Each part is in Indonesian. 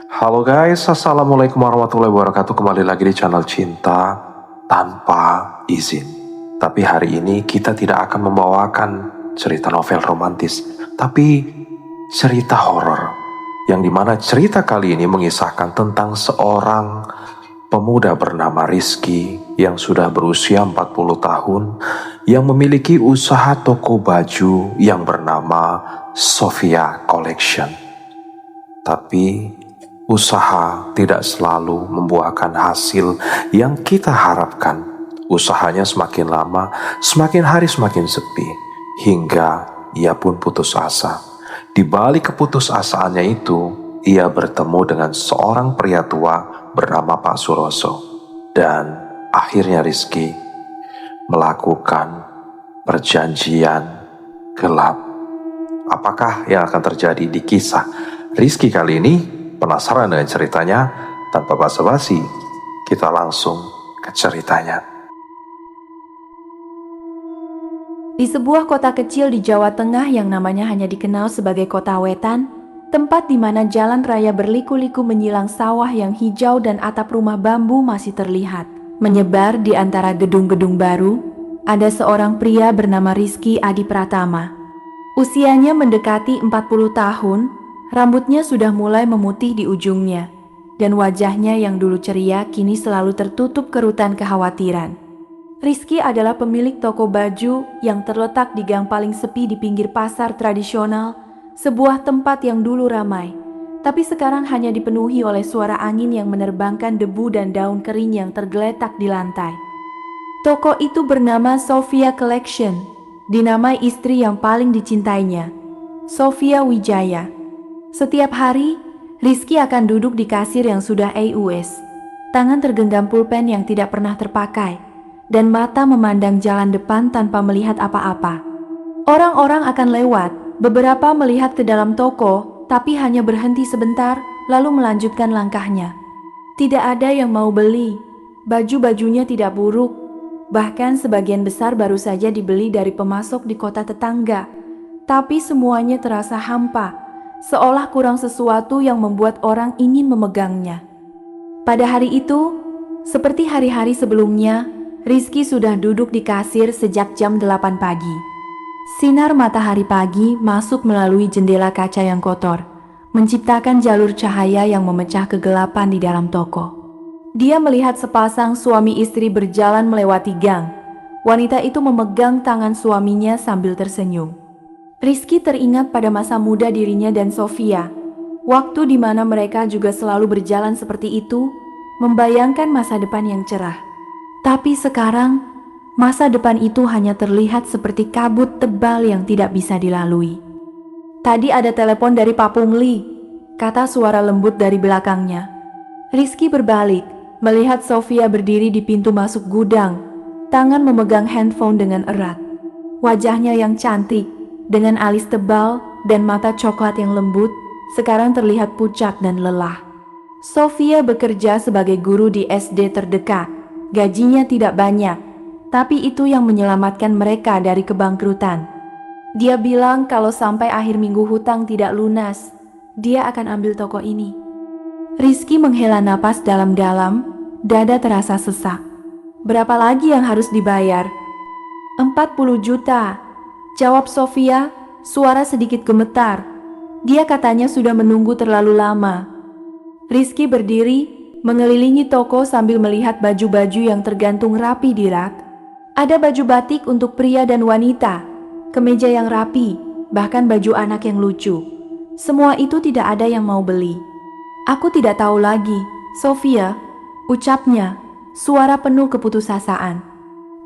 Halo guys, Assalamualaikum warahmatullahi wabarakatuh. Kembali lagi di channel Cinta Tanpa Izin. Tapi hari ini kita tidak akan membawakan cerita novel romantis, tapi cerita horor. Yang dimana cerita kali ini mengisahkan tentang seorang pemuda bernama Rizky yang sudah berusia 40 tahun yang memiliki usaha toko baju yang bernama Sophia Collection. Tapi usaha tidak selalu membuahkan hasil yang kita harapkan. Usahanya semakin lama, semakin hari semakin sepi, hingga ia pun putus asa. Di balik keputusasaannya itu, ia bertemu dengan seorang pria tua bernama Pak Suroso. Dan akhirnya Rizky melakukan perjanjian gelap. Apakah yang akan terjadi di kisah Rizky kali ini? Penasaran dengan ceritanya? Tanpa basa-basi, kita langsung ke ceritanya. Di sebuah kota kecil di Jawa Tengah yang namanya hanya dikenal sebagai Kota Wetan, tempat di mana jalan raya berliku-liku menyilang sawah yang hijau dan atap rumah bambu masih terlihat. Menyebar di antara gedung-gedung baru, ada seorang pria bernama Rizky Adi Pratama. Usianya mendekati 40 tahun, rambutnya sudah mulai memutih di ujungnya, dan wajahnya yang dulu ceria kini selalu tertutup kerutan kekhawatiran. Rizky adalah pemilik toko baju yang terletak di gang paling sepi di pinggir pasar tradisional, sebuah tempat yang dulu ramai, tapi sekarang hanya dipenuhi oleh suara angin yang menerbangkan debu dan daun kering yang tergeletak di lantai. Toko itu bernama Sophia Collection, dinamai istri yang paling dicintainya, Sophia Wijaya. Setiap hari, Rizky akan duduk di kasir yang sudah AUS, tangan tergenggam pulpen yang tidak pernah terpakai, dan mata memandang jalan depan tanpa melihat apa-apa. Orang-orang akan lewat, beberapa melihat ke dalam toko, tapi hanya berhenti sebentar, lalu melanjutkan langkahnya. Tidak ada yang mau beli, baju-bajunya tidak buruk, bahkan sebagian besar baru saja dibeli dari pemasok di kota tetangga. Tapi semuanya terasa hampa, seolah kurang sesuatu yang membuat orang ingin memegangnya. Pada hari itu, seperti hari-hari sebelumnya, Rizky sudah duduk di kasir sejak jam 8 pagi. Sinar matahari pagi masuk melalui jendela kaca yang kotor, menciptakan jalur cahaya yang memecah kegelapan di dalam toko. Dia melihat sepasang suami istri berjalan melewati gang. Wanita itu memegang tangan suaminya sambil tersenyum. Rizky teringat pada masa muda dirinya dan Sophia, waktu di mana mereka juga selalu berjalan seperti itu, membayangkan masa depan yang cerah. Tapi sekarang, masa depan itu hanya terlihat seperti kabut tebal yang tidak bisa dilalui. Tadi ada telepon dari Pak Pungli, kata suara lembut dari belakangnya. Rizky berbalik, melihat Sophia berdiri di pintu masuk gudang, tangan memegang handphone dengan erat. Wajahnya yang cantik, dengan alis tebal dan mata coklat yang lembut, sekarang terlihat pucat dan lelah. Sophia bekerja sebagai guru di SD terdekat. Gajinya tidak banyak, tapi itu yang menyelamatkan mereka dari kebangkrutan. Dia bilang kalau sampai akhir minggu hutang tidak lunas, dia akan ambil toko ini. Rizky menghela napas dalam-dalam, dada terasa sesak. Berapa lagi yang harus dibayar? 40 juta, jawab Sophia, suara sedikit gemetar. Dia katanya sudah menunggu terlalu lama. Rizky berdiri, mengelilingi toko sambil melihat baju-baju yang tergantung rapi di rak. Ada baju batik untuk pria dan wanita, kemeja yang rapi, bahkan baju anak yang lucu. Semua itu tidak ada yang mau beli. Aku tidak tahu lagi, Sophia, ucapnya, suara penuh keputusasaan.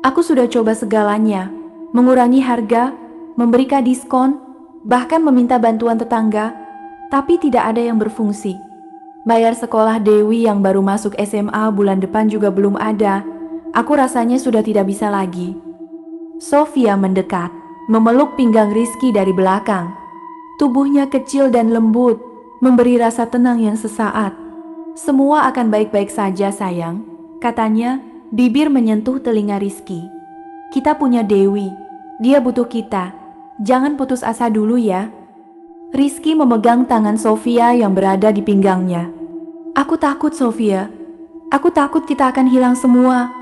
Aku sudah coba segalanya, mengurangi harga, memberikan diskon, bahkan meminta bantuan tetangga, tapi tidak ada yang berfungsi. Bayar sekolah Dewi yang baru masuk SMA bulan depan juga belum ada. Aku rasanya sudah tidak bisa lagi. Sophia mendekat, memeluk pinggang Rizky dari belakang. Tubuhnya kecil dan lembut, memberi rasa tenang yang sesaat. Semua akan baik-baik saja sayang, katanya, bibir menyentuh telinga Rizky. Kita punya Dewi, dia butuh kita. Jangan putus asa dulu ya. Rizky memegang tangan Sophia yang berada di pinggangnya. Aku takut, Sofia. Aku takut kita akan hilang semua.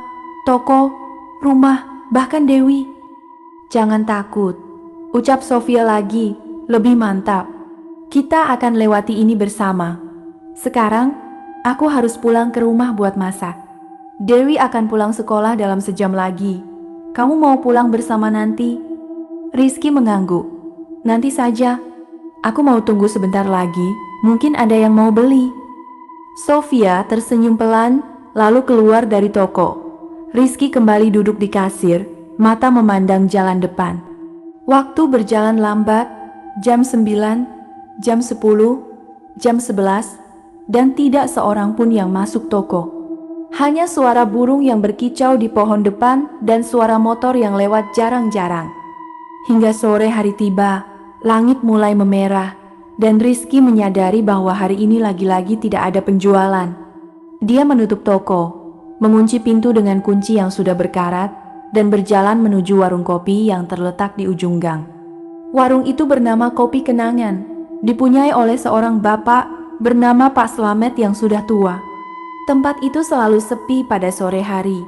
Toko, rumah, bahkan Dewi. Jangan takut, ucap Sofia lagi, lebih mantap. Kita akan lewati ini bersama. Sekarang, aku harus pulang ke rumah buat masak. Dewi akan pulang sekolah dalam sejam lagi. Kamu mau pulang bersama nanti? Rizky mengangguk. Nanti saja. Aku mau tunggu sebentar lagi, mungkin ada yang mau beli. Sofia tersenyum pelan, lalu keluar dari toko. Rizky kembali duduk di kasir, mata memandang jalan depan. Waktu berjalan lambat, jam 9, jam 10, jam 11, dan tidak seorang pun yang masuk toko. Hanya suara burung yang berkicau di pohon depan dan suara motor yang lewat jarang-jarang. Hingga sore hari tiba, langit mulai memerah, dan Rizky menyadari bahwa hari ini lagi-lagi tidak ada penjualan. Dia menutup toko, mengunci pintu dengan kunci yang sudah berkarat, dan berjalan menuju warung kopi yang terletak di ujung gang. Warung itu bernama Kopi Kenangan, dipunyai oleh seorang bapak bernama Pak Slamet yang sudah tua. Tempat itu selalu sepi pada sore hari,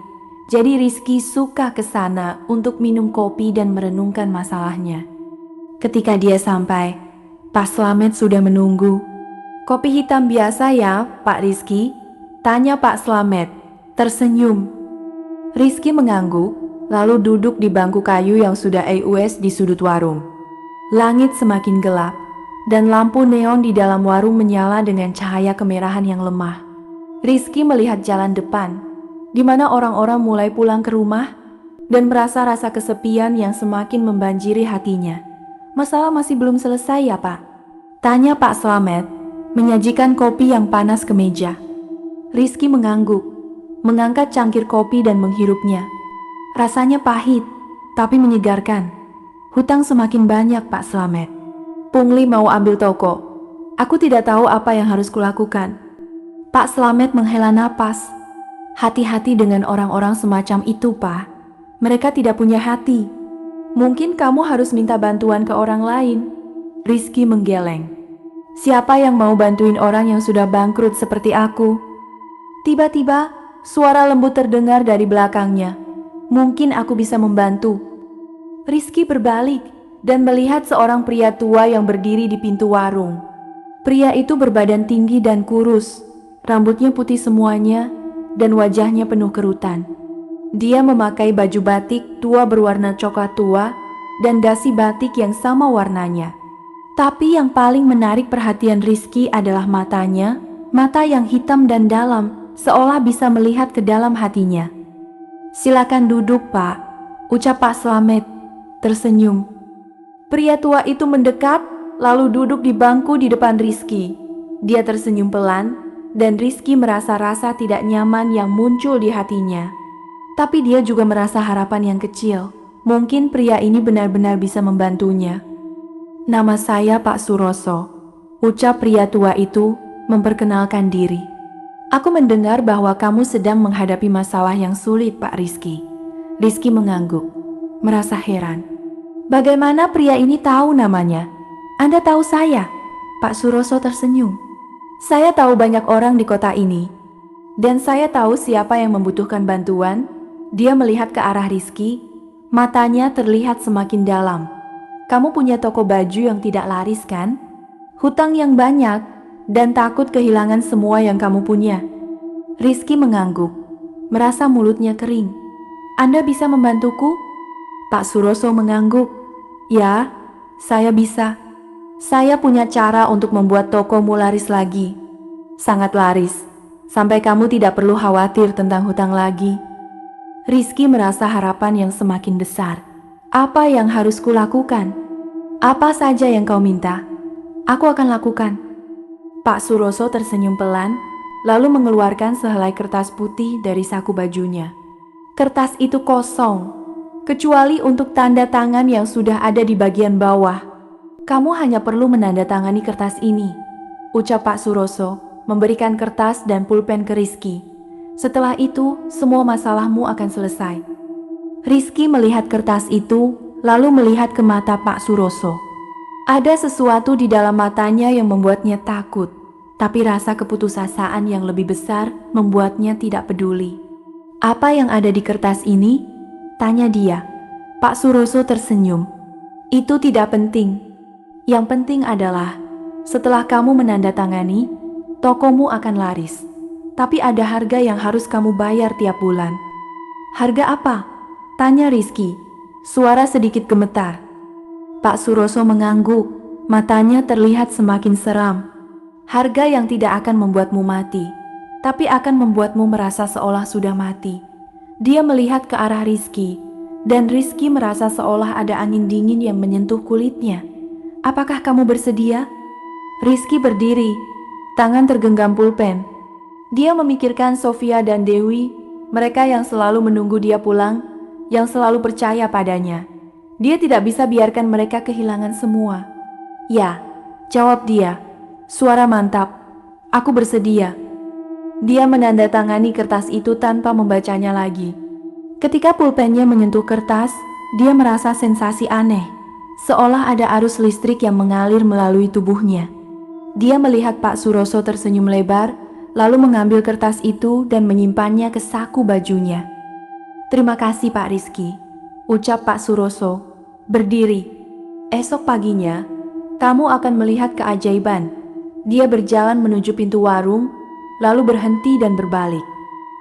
jadi Rizky suka ke sana untuk minum kopi dan merenungkan masalahnya. Ketika dia sampai, Pak Slamet sudah menunggu. Kopi hitam biasa ya, Pak Rizky? Tanya Pak Slamet, tersenyum. Rizky mengangguk, lalu duduk di bangku kayu yang sudah EUS di sudut warung. Langit semakin gelap, dan lampu neon di dalam warung menyala dengan cahaya kemerahan yang lemah. Rizky melihat jalan depan, di mana orang-orang mulai pulang ke rumah, dan merasa rasa kesepian yang semakin membanjiri hatinya. Masalah masih belum selesai ya, Pak? Tanya Pak Slamet, menyajikan kopi yang panas ke meja. Rizky mengangguk, mengangkat cangkir kopi dan menghirupnya. Rasanya pahit, tapi menyegarkan. Hutang semakin banyak, Pak Slamet. Pungli mau ambil toko. Aku tidak tahu apa yang harus kulakukan. Pak Slamet menghela napas. Hati-hati dengan orang-orang semacam itu, Pak. Mereka tidak punya hati. Mungkin kamu harus minta bantuan ke orang lain. Rizky menggeleng. Siapa yang mau bantuin orang yang sudah bangkrut seperti aku? Tiba-tiba, suara lembut terdengar dari belakangnya. Mungkin aku bisa membantu. Rizky berbalik dan melihat seorang pria tua yang berdiri di pintu warung. Pria itu berbadan tinggi dan kurus, rambutnya putih semuanya, dan wajahnya penuh kerutan. Dia memakai baju batik tua berwarna coklat tua dan dasi batik yang sama warnanya. Tapi yang paling menarik perhatian Rizky adalah matanya, mata yang hitam dan dalam, seolah bisa melihat ke dalam hatinya. Silakan duduk, Pak, ucap Pak Slamet, tersenyum. Pria tua itu mendekat, lalu duduk di bangku di depan Rizky. Dia tersenyum pelan, dan Rizky merasa rasa tidak nyaman yang muncul di hatinya. Tapi dia juga merasa harapan yang kecil. Mungkin pria ini benar-benar bisa membantunya. Nama saya Pak Suroso, ucap pria tua itu memperkenalkan diri. Aku mendengar bahwa kamu sedang menghadapi masalah yang sulit, Pak Rizky. Rizky mengangguk, merasa heran. Bagaimana pria ini tahu namanya? Anda tahu saya? Pak Suroso tersenyum. Saya tahu banyak orang di kota ini. Dan saya tahu siapa yang membutuhkan bantuan. Dia melihat ke arah Rizky, matanya terlihat semakin dalam. Kamu punya toko baju yang tidak laris kan? Hutang yang banyak, dan takut kehilangan semua yang kamu punya. Rizky mengangguk, merasa mulutnya kering. Anda bisa membantuku? Pak Suroso mengangguk. Ya, saya bisa. Saya punya cara untuk membuat tokomu laris lagi. Sangat laris, sampai kamu tidak perlu khawatir tentang hutang lagi. Rizky merasa harapan yang semakin besar. Apa yang harus kulakukan? Apa saja yang kau minta, aku akan lakukan. Pak Suroso tersenyum pelan, lalu mengeluarkan sehelai kertas putih dari saku bajunya. Kertas itu kosong, kecuali untuk tanda tangan yang sudah ada di bagian bawah. Kamu hanya perlu menandatangani kertas ini, ucap Pak Suroso, memberikan kertas dan pulpen ke Rizky. Setelah itu, semua masalahmu akan selesai. Rizky melihat kertas itu, lalu melihat ke mata Pak Suroso. Ada sesuatu di dalam matanya yang membuatnya takut. Tapi rasa keputusasaan yang lebih besar membuatnya tidak peduli. Apa yang ada di kertas ini? Tanya dia. Pak Suroso tersenyum. Itu tidak penting. Yang penting adalah setelah kamu menandatangani, tokomu akan laris. Tapi ada harga yang harus kamu bayar tiap bulan. Harga apa? Tanya Rizky. Suara sedikit gemetar. Pak Suroso mengangguk. Matanya terlihat semakin seram. Harga yang tidak akan membuatmu mati, tapi akan membuatmu merasa seolah sudah mati. Dia melihat ke arah Rizky, dan Rizky merasa seolah ada angin dingin yang menyentuh kulitnya. Apakah kamu bersedia? Rizky berdiri, tangan tergenggam pulpen. Dia memikirkan Sofia dan Dewi, mereka yang selalu menunggu dia pulang, yang selalu percaya padanya. Dia tidak bisa biarkan mereka kehilangan semua. Ya, jawab dia. Suara mantap. Aku bersedia. Dia menandatangani kertas itu tanpa membacanya lagi. Ketika pulpennya menyentuh kertas, dia merasa sensasi aneh, seolah ada arus listrik yang mengalir melalui tubuhnya. Dia melihat Pak Suroso tersenyum lebar, lalu mengambil kertas itu dan menyimpannya ke saku bajunya. Terima kasih Pak Rizky, ucap Pak Suroso, berdiri. Esok paginya, kamu akan melihat keajaiban. Dia berjalan menuju pintu warung, lalu berhenti dan berbalik.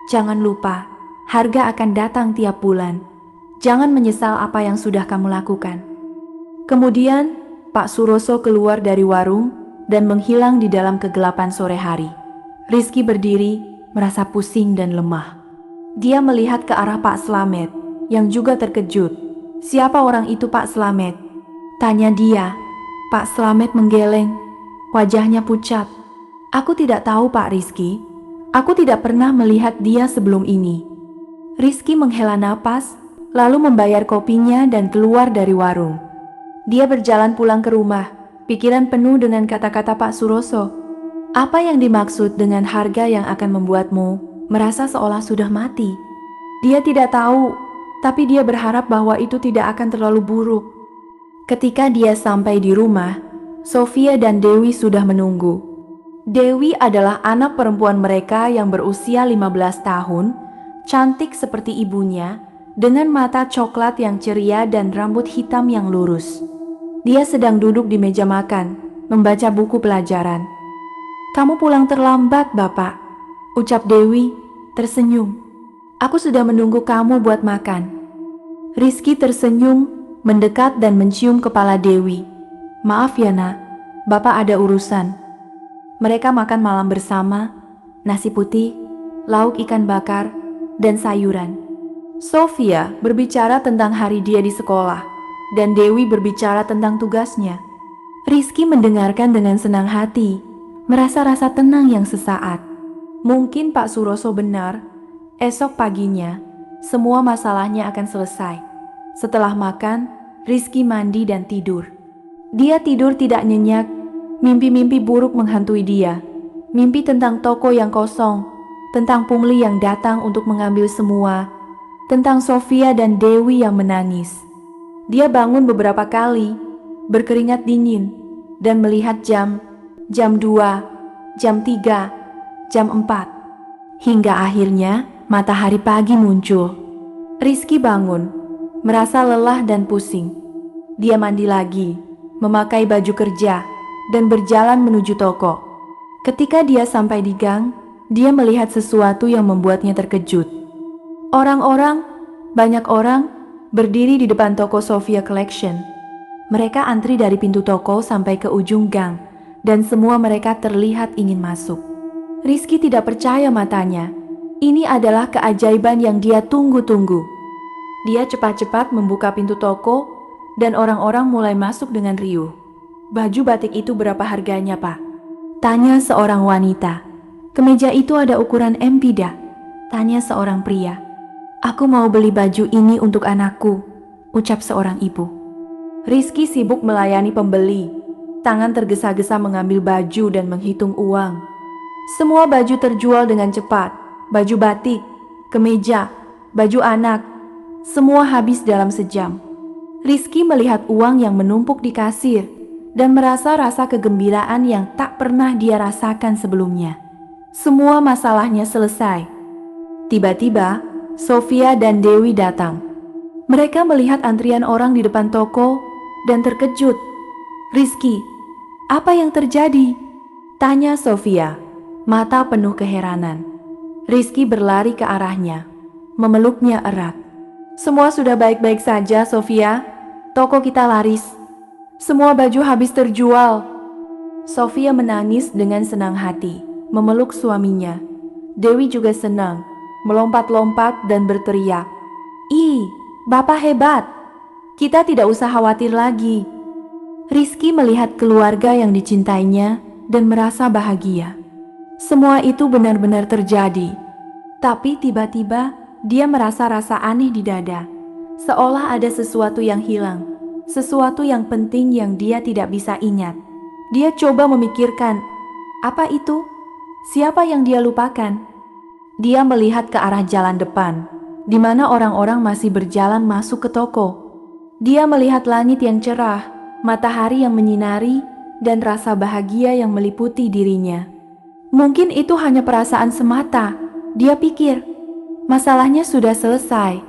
Jangan lupa, harga akan datang tiap bulan. Jangan menyesal apa yang sudah kamu lakukan. Kemudian, Pak Suroso keluar dari warung dan menghilang di dalam kegelapan sore hari. Rizky berdiri, merasa pusing dan lemah. Dia melihat ke arah Pak Slamet, yang juga terkejut. Siapa orang itu Pak Slamet? Tanya dia. Pak Slamet menggeleng. Wajahnya pucat. Aku tidak tahu Pak Rizky. Aku tidak pernah melihat dia sebelum ini. Rizky menghela napas, lalu membayar kopinya dan keluar dari warung. Dia berjalan pulang ke rumah, pikiran penuh dengan kata-kata Pak Suroso. Apa yang dimaksud dengan harga yang akan membuatmu merasa seolah sudah mati? Dia tidak tahu, tapi dia berharap bahwa itu tidak akan terlalu buruk. Ketika dia sampai di rumah, Sofia dan Dewi sudah menunggu. Dewi adalah anak perempuan mereka yang berusia 15 tahun, cantik seperti ibunya, dengan mata coklat yang ceria dan rambut hitam yang lurus. Dia sedang duduk di meja makan, membaca buku pelajaran. Kamu pulang terlambat, Bapak, ucap Dewi, tersenyum. Aku sudah menunggu kamu buat makan. Rizky tersenyum, mendekat dan mencium kepala Dewi. Maaf ya nak, Bapak ada urusan. Mereka makan malam bersama, nasi putih, lauk ikan bakar, dan sayuran. Sofia berbicara tentang hari dia di sekolah, dan Dewi berbicara tentang tugasnya. Rizky mendengarkan dengan senang hati, merasa rasa tenang yang sesaat. Mungkin Pak Suroso benar, esok paginya semua masalahnya akan selesai. Setelah makan, Rizky mandi dan tidur. Dia tidur tidak nyenyak, mimpi-mimpi buruk menghantui dia. Mimpi tentang toko yang kosong, tentang pungli yang datang untuk mengambil semua, tentang Sofia dan Dewi yang menangis. Dia bangun beberapa kali, berkeringat dingin, dan melihat jam 2, jam 3, jam 4. Hingga akhirnya matahari pagi muncul. Rizky bangun, merasa lelah dan pusing. Dia mandi lagi, memakai baju kerja, dan berjalan menuju toko. Ketika dia sampai di gang, dia melihat sesuatu yang membuatnya terkejut. Banyak orang, berdiri di depan toko Sofia Collection. Mereka antri dari pintu toko sampai ke ujung gang, dan semua mereka terlihat ingin masuk. Rizky tidak percaya matanya. Ini adalah keajaiban yang dia tunggu-tunggu. Dia cepat-cepat membuka pintu toko, dan orang-orang mulai masuk dengan riuh. Baju batik itu berapa harganya, Pak? Tanya seorang wanita. Kemeja itu ada ukuran M tidak? Tanya seorang pria. Aku mau beli baju ini untuk anakku, ucap seorang ibu. Rizky sibuk melayani pembeli. Tangan tergesa-gesa mengambil baju dan menghitung uang. Semua baju terjual dengan cepat. Baju batik, kemeja, baju anak, semua habis dalam sejam. Rizky melihat uang yang menumpuk di kasir. dan merasa rasa kegembiraan yang tak pernah dia rasakan sebelumnya. Semua masalahnya selesai. Tiba-tiba, Sofia dan Dewi datang. Mereka melihat antrian orang di depan toko dan terkejut. "Rizky, apa yang terjadi?" tanya Sofia, mata penuh keheranan. Rizky berlari ke arahnya, memeluknya erat. "Semua sudah baik-baik saja, Sofia. Toko kita laris. Semua baju habis terjual." Sofia menangis dengan senang hati, memeluk suaminya. Dewi juga senang, melompat-lompat dan berteriak, "Ih, Bapak hebat. Kita tidak usah khawatir lagi." Rizky melihat keluarga yang dicintainya dan merasa bahagia. Semua itu benar-benar terjadi. Tapi tiba-tiba dia merasa rasa aneh di dada. Seolah ada sesuatu yang hilang, sesuatu yang penting yang dia tidak bisa ingat. Dia coba memikirkan, apa itu? Siapa yang dia lupakan? Dia melihat ke arah jalan depan, di mana orang-orang masih berjalan masuk ke toko. Dia melihat langit yang cerah, matahari yang menyinari, dan rasa bahagia yang meliputi dirinya. Mungkin itu hanya perasaan semata, dia pikir. Masalahnya sudah selesai,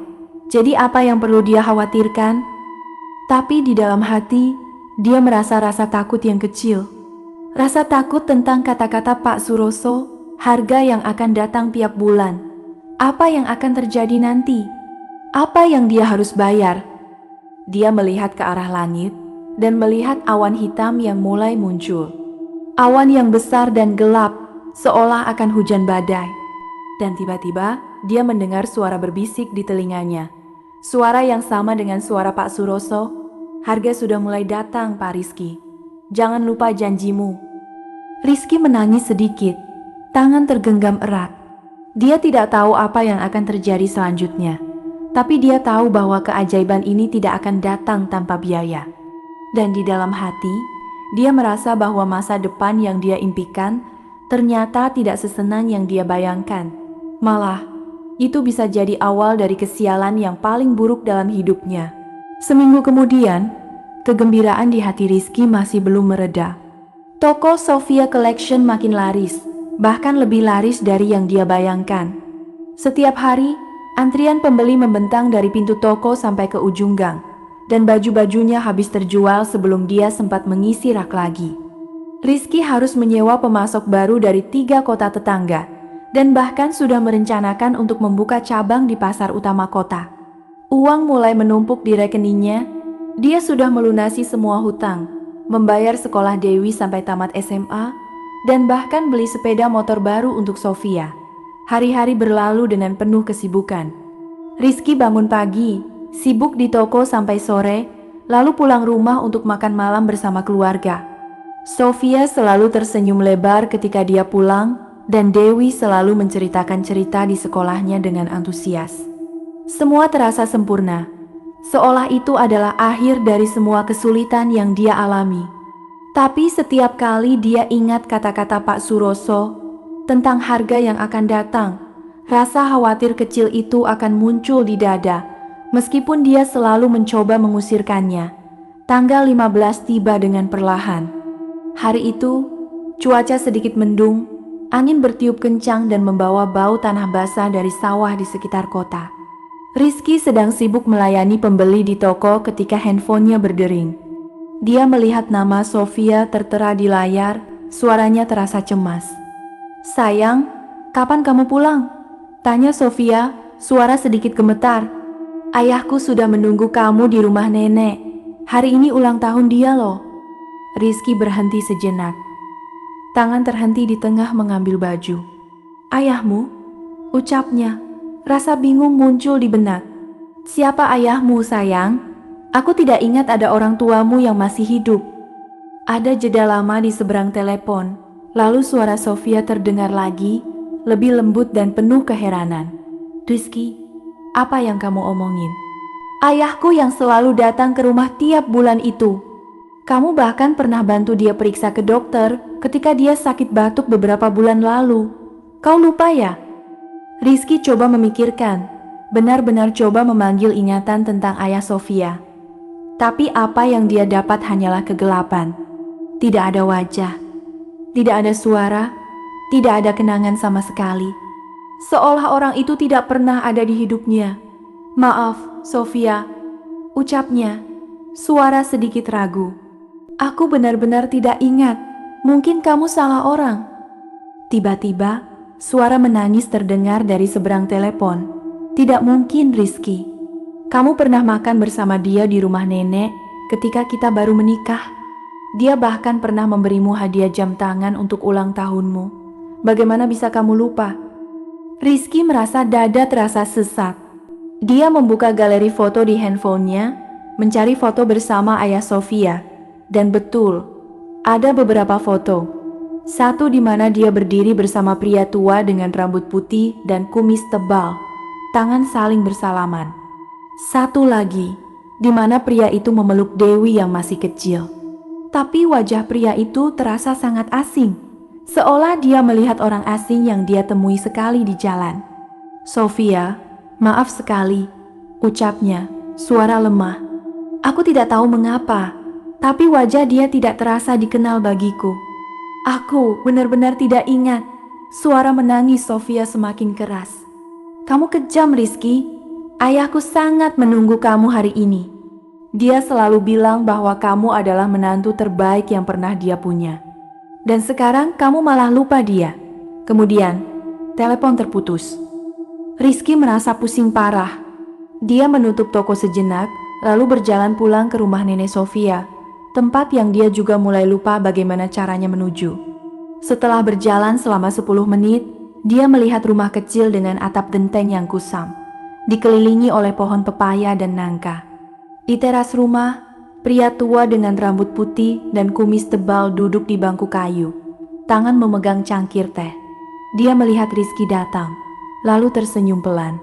jadi apa yang perlu dia khawatirkan? Tapi di dalam hati, dia merasa rasa takut yang kecil. Rasa takut tentang kata-kata Pak Suroso, harga yang akan datang tiap bulan. Apa yang akan terjadi nanti? Apa yang dia harus bayar? Dia melihat ke arah langit dan melihat awan hitam yang mulai muncul. Awan yang besar dan gelap, seolah akan hujan badai. Dan tiba-tiba, dia mendengar suara berbisik di telinganya. Suara yang sama dengan suara Pak Suroso. "Harga sudah mulai datang, Pak Rizky. Jangan lupa janjimu." Rizky menangis sedikit, tangan tergenggam erat. Dia tidak tahu apa yang akan terjadi selanjutnya. Tapi dia tahu bahwa keajaiban ini tidak akan datang tanpa biaya. Dan di dalam hati, dia merasa bahwa masa depan yang dia impikan ternyata tidak sesenang yang dia bayangkan. Malah, itu bisa jadi awal dari kesialan yang paling buruk dalam hidupnya. Seminggu kemudian, kegembiraan di hati Rizky masih belum mereda. Toko Sofia Collection makin laris, bahkan lebih laris dari yang dia bayangkan. Setiap hari, antrian pembeli membentang dari pintu toko sampai ke ujung gang, dan baju-bajunya habis terjual sebelum dia sempat mengisi rak lagi. Rizky harus menyewa pemasok baru dari 3 kota tetangga, dan bahkan sudah merencanakan untuk membuka cabang di pasar utama kota. Uang mulai menumpuk di rekeningnya. Dia sudah melunasi semua hutang, membayar sekolah Dewi sampai tamat SMA, dan bahkan beli sepeda motor baru untuk Sofia. Hari-hari berlalu dengan penuh kesibukan. Rizky bangun pagi, sibuk di toko sampai sore, lalu pulang rumah untuk makan malam bersama keluarga. Sofia selalu tersenyum lebar ketika dia pulang, dan Dewi selalu menceritakan cerita di sekolahnya dengan antusias. Semua terasa sempurna, seolah itu adalah akhir dari semua kesulitan yang dia alami. Tapi setiap kali dia ingat kata-kata Pak Suroso tentang harga yang akan datang, rasa khawatir kecil itu akan muncul di dada, meskipun dia selalu mencoba mengusirkannya. Tanggal 15 tiba dengan perlahan. Hari itu, cuaca sedikit mendung. Angin bertiup kencang dan membawa bau tanah basah dari sawah di sekitar kota. Rizky sedang sibuk melayani pembeli di toko ketika handphonenya berdering. Dia melihat nama Sofia tertera di layar, suaranya terasa cemas. "Sayang, kapan kamu pulang?" tanya Sofia, suara sedikit gemetar. "Ayahku sudah menunggu kamu di rumah nenek. Hari ini ulang tahun dia loh." Rizky berhenti sejenak. Tangan terhenti di tengah mengambil baju. "Ayahmu?" ucapnya. Rasa bingung muncul di benak. "Siapa ayahmu, sayang? Aku tidak ingat ada orang tuamu yang masih hidup." Ada jeda lama di seberang telepon. Lalu suara Sofia terdengar lagi, lebih lembut dan penuh keheranan. "Rizky, apa yang kamu omongin?" "Ayahku yang selalu datang ke rumah tiap bulan itu. Kamu bahkan pernah bantu dia periksa ke dokter ketika dia sakit batuk beberapa bulan lalu. Kau lupa ya?" Rizky coba memikirkan, benar-benar coba memanggil ingatan tentang ayah Sofia. Tapi apa yang dia dapat hanyalah kegelapan. Tidak ada wajah, tidak ada suara, tidak ada kenangan sama sekali. Seolah orang itu tidak pernah ada di hidupnya. "Maaf, Sofia," ucapnya, suara sedikit ragu. "Aku benar-benar tidak ingat. Mungkin kamu salah orang." Tiba-tiba, suara menangis terdengar dari seberang telepon. "Tidak mungkin, Rizky. Kamu pernah makan bersama dia di rumah nenek ketika kita baru menikah. Dia bahkan pernah memberimu hadiah jam tangan untuk ulang tahunmu. Bagaimana bisa kamu lupa?" Rizky merasa dada terasa sesak. Dia membuka galeri foto di handphonenya, mencari foto bersama ayah Sofia. Dan betul, ada beberapa foto. Satu di mana dia berdiri bersama pria tua dengan rambut putih dan kumis tebal, tangan saling bersalaman. Satu lagi, di mana pria itu memeluk Dewi yang masih kecil. Tapi wajah pria itu terasa sangat asing, seolah dia melihat orang asing yang dia temui sekali di jalan. "Sofia, maaf sekali," ucapnya, suara lemah. "Aku tidak tahu mengapa, tapi wajah dia tidak terasa dikenal bagiku. Aku benar-benar tidak ingat." Suara menangis Sofia semakin keras. "Kamu kejam, Rizky. Ayahku sangat menunggu kamu hari ini. Dia selalu bilang bahwa kamu adalah menantu terbaik yang pernah dia punya. Dan sekarang kamu malah lupa dia." Kemudian, telepon terputus. Rizky merasa pusing parah. Dia menutup toko sejenak, lalu berjalan pulang ke rumah nenek Sofia, tempat yang dia juga mulai lupa bagaimana caranya menuju. Setelah berjalan selama 10 menit, dia melihat rumah kecil dengan atap genteng yang kusam, dikelilingi oleh pohon pepaya dan nangka. Di teras rumah, pria tua dengan rambut putih dan kumis tebal duduk di bangku kayu, tangan memegang cangkir teh. Dia melihat Rizky datang, lalu tersenyum pelan.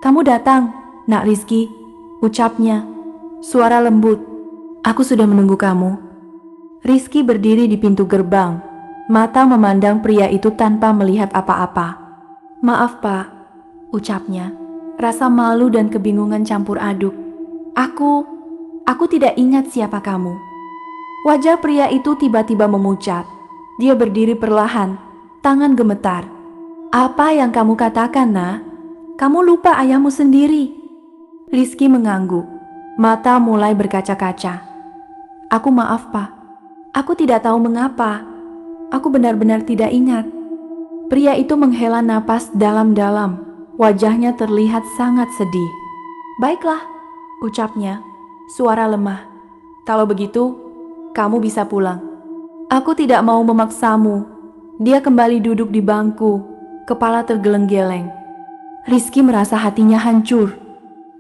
"Kamu datang, Nak Rizky," ucapnya, suara lembut. "Aku sudah menunggu kamu." Rizky berdiri di pintu gerbang, mata memandang pria itu tanpa melihat apa-apa. "Maaf, Pak," ucapnya, rasa malu dan kebingungan campur aduk. Aku tidak ingat siapa kamu." Wajah pria itu tiba-tiba memucat. Dia berdiri perlahan, tangan gemetar. "Apa yang kamu katakan, Nak? Kamu lupa ayahmu sendiri." Rizky mengangguk, mata mulai berkaca-kaca. Maaf, Pak. Aku tidak tahu mengapa. Aku benar-benar tidak ingat." Pria itu menghela napas dalam-dalam. Wajahnya terlihat sangat sedih. "Baiklah," ucapnya, suara lemah. "Kalau begitu, kamu bisa pulang. Aku tidak mau memaksamu." Dia kembali duduk di bangku, kepala tergeleng-geleng. Rizky merasa hatinya hancur.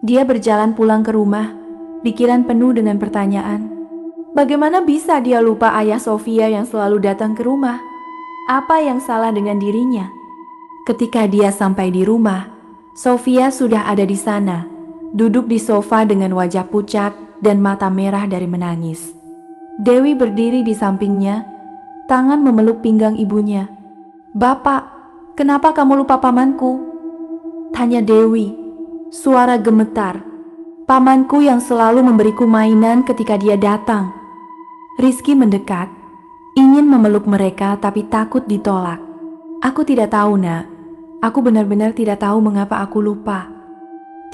Dia berjalan pulang ke rumah, pikiran penuh dengan pertanyaan. Bagaimana bisa dia lupa ayah Sofia yang selalu datang ke rumah? Apa yang salah dengan dirinya? Ketika dia sampai di rumah, Sofia sudah ada di sana, duduk di sofa dengan wajah pucat dan mata merah dari menangis. Dewi berdiri di sampingnya, tangan memeluk pinggang ibunya. "Bapak, kenapa kamu lupa pamanku?" tanya Dewi, suara gemetar. "Pamanku yang selalu memberiku mainan ketika dia datang." Rizky mendekat, ingin memeluk mereka tapi takut ditolak. "Aku tidak tahu, Nak. Aku benar-benar tidak tahu mengapa aku lupa."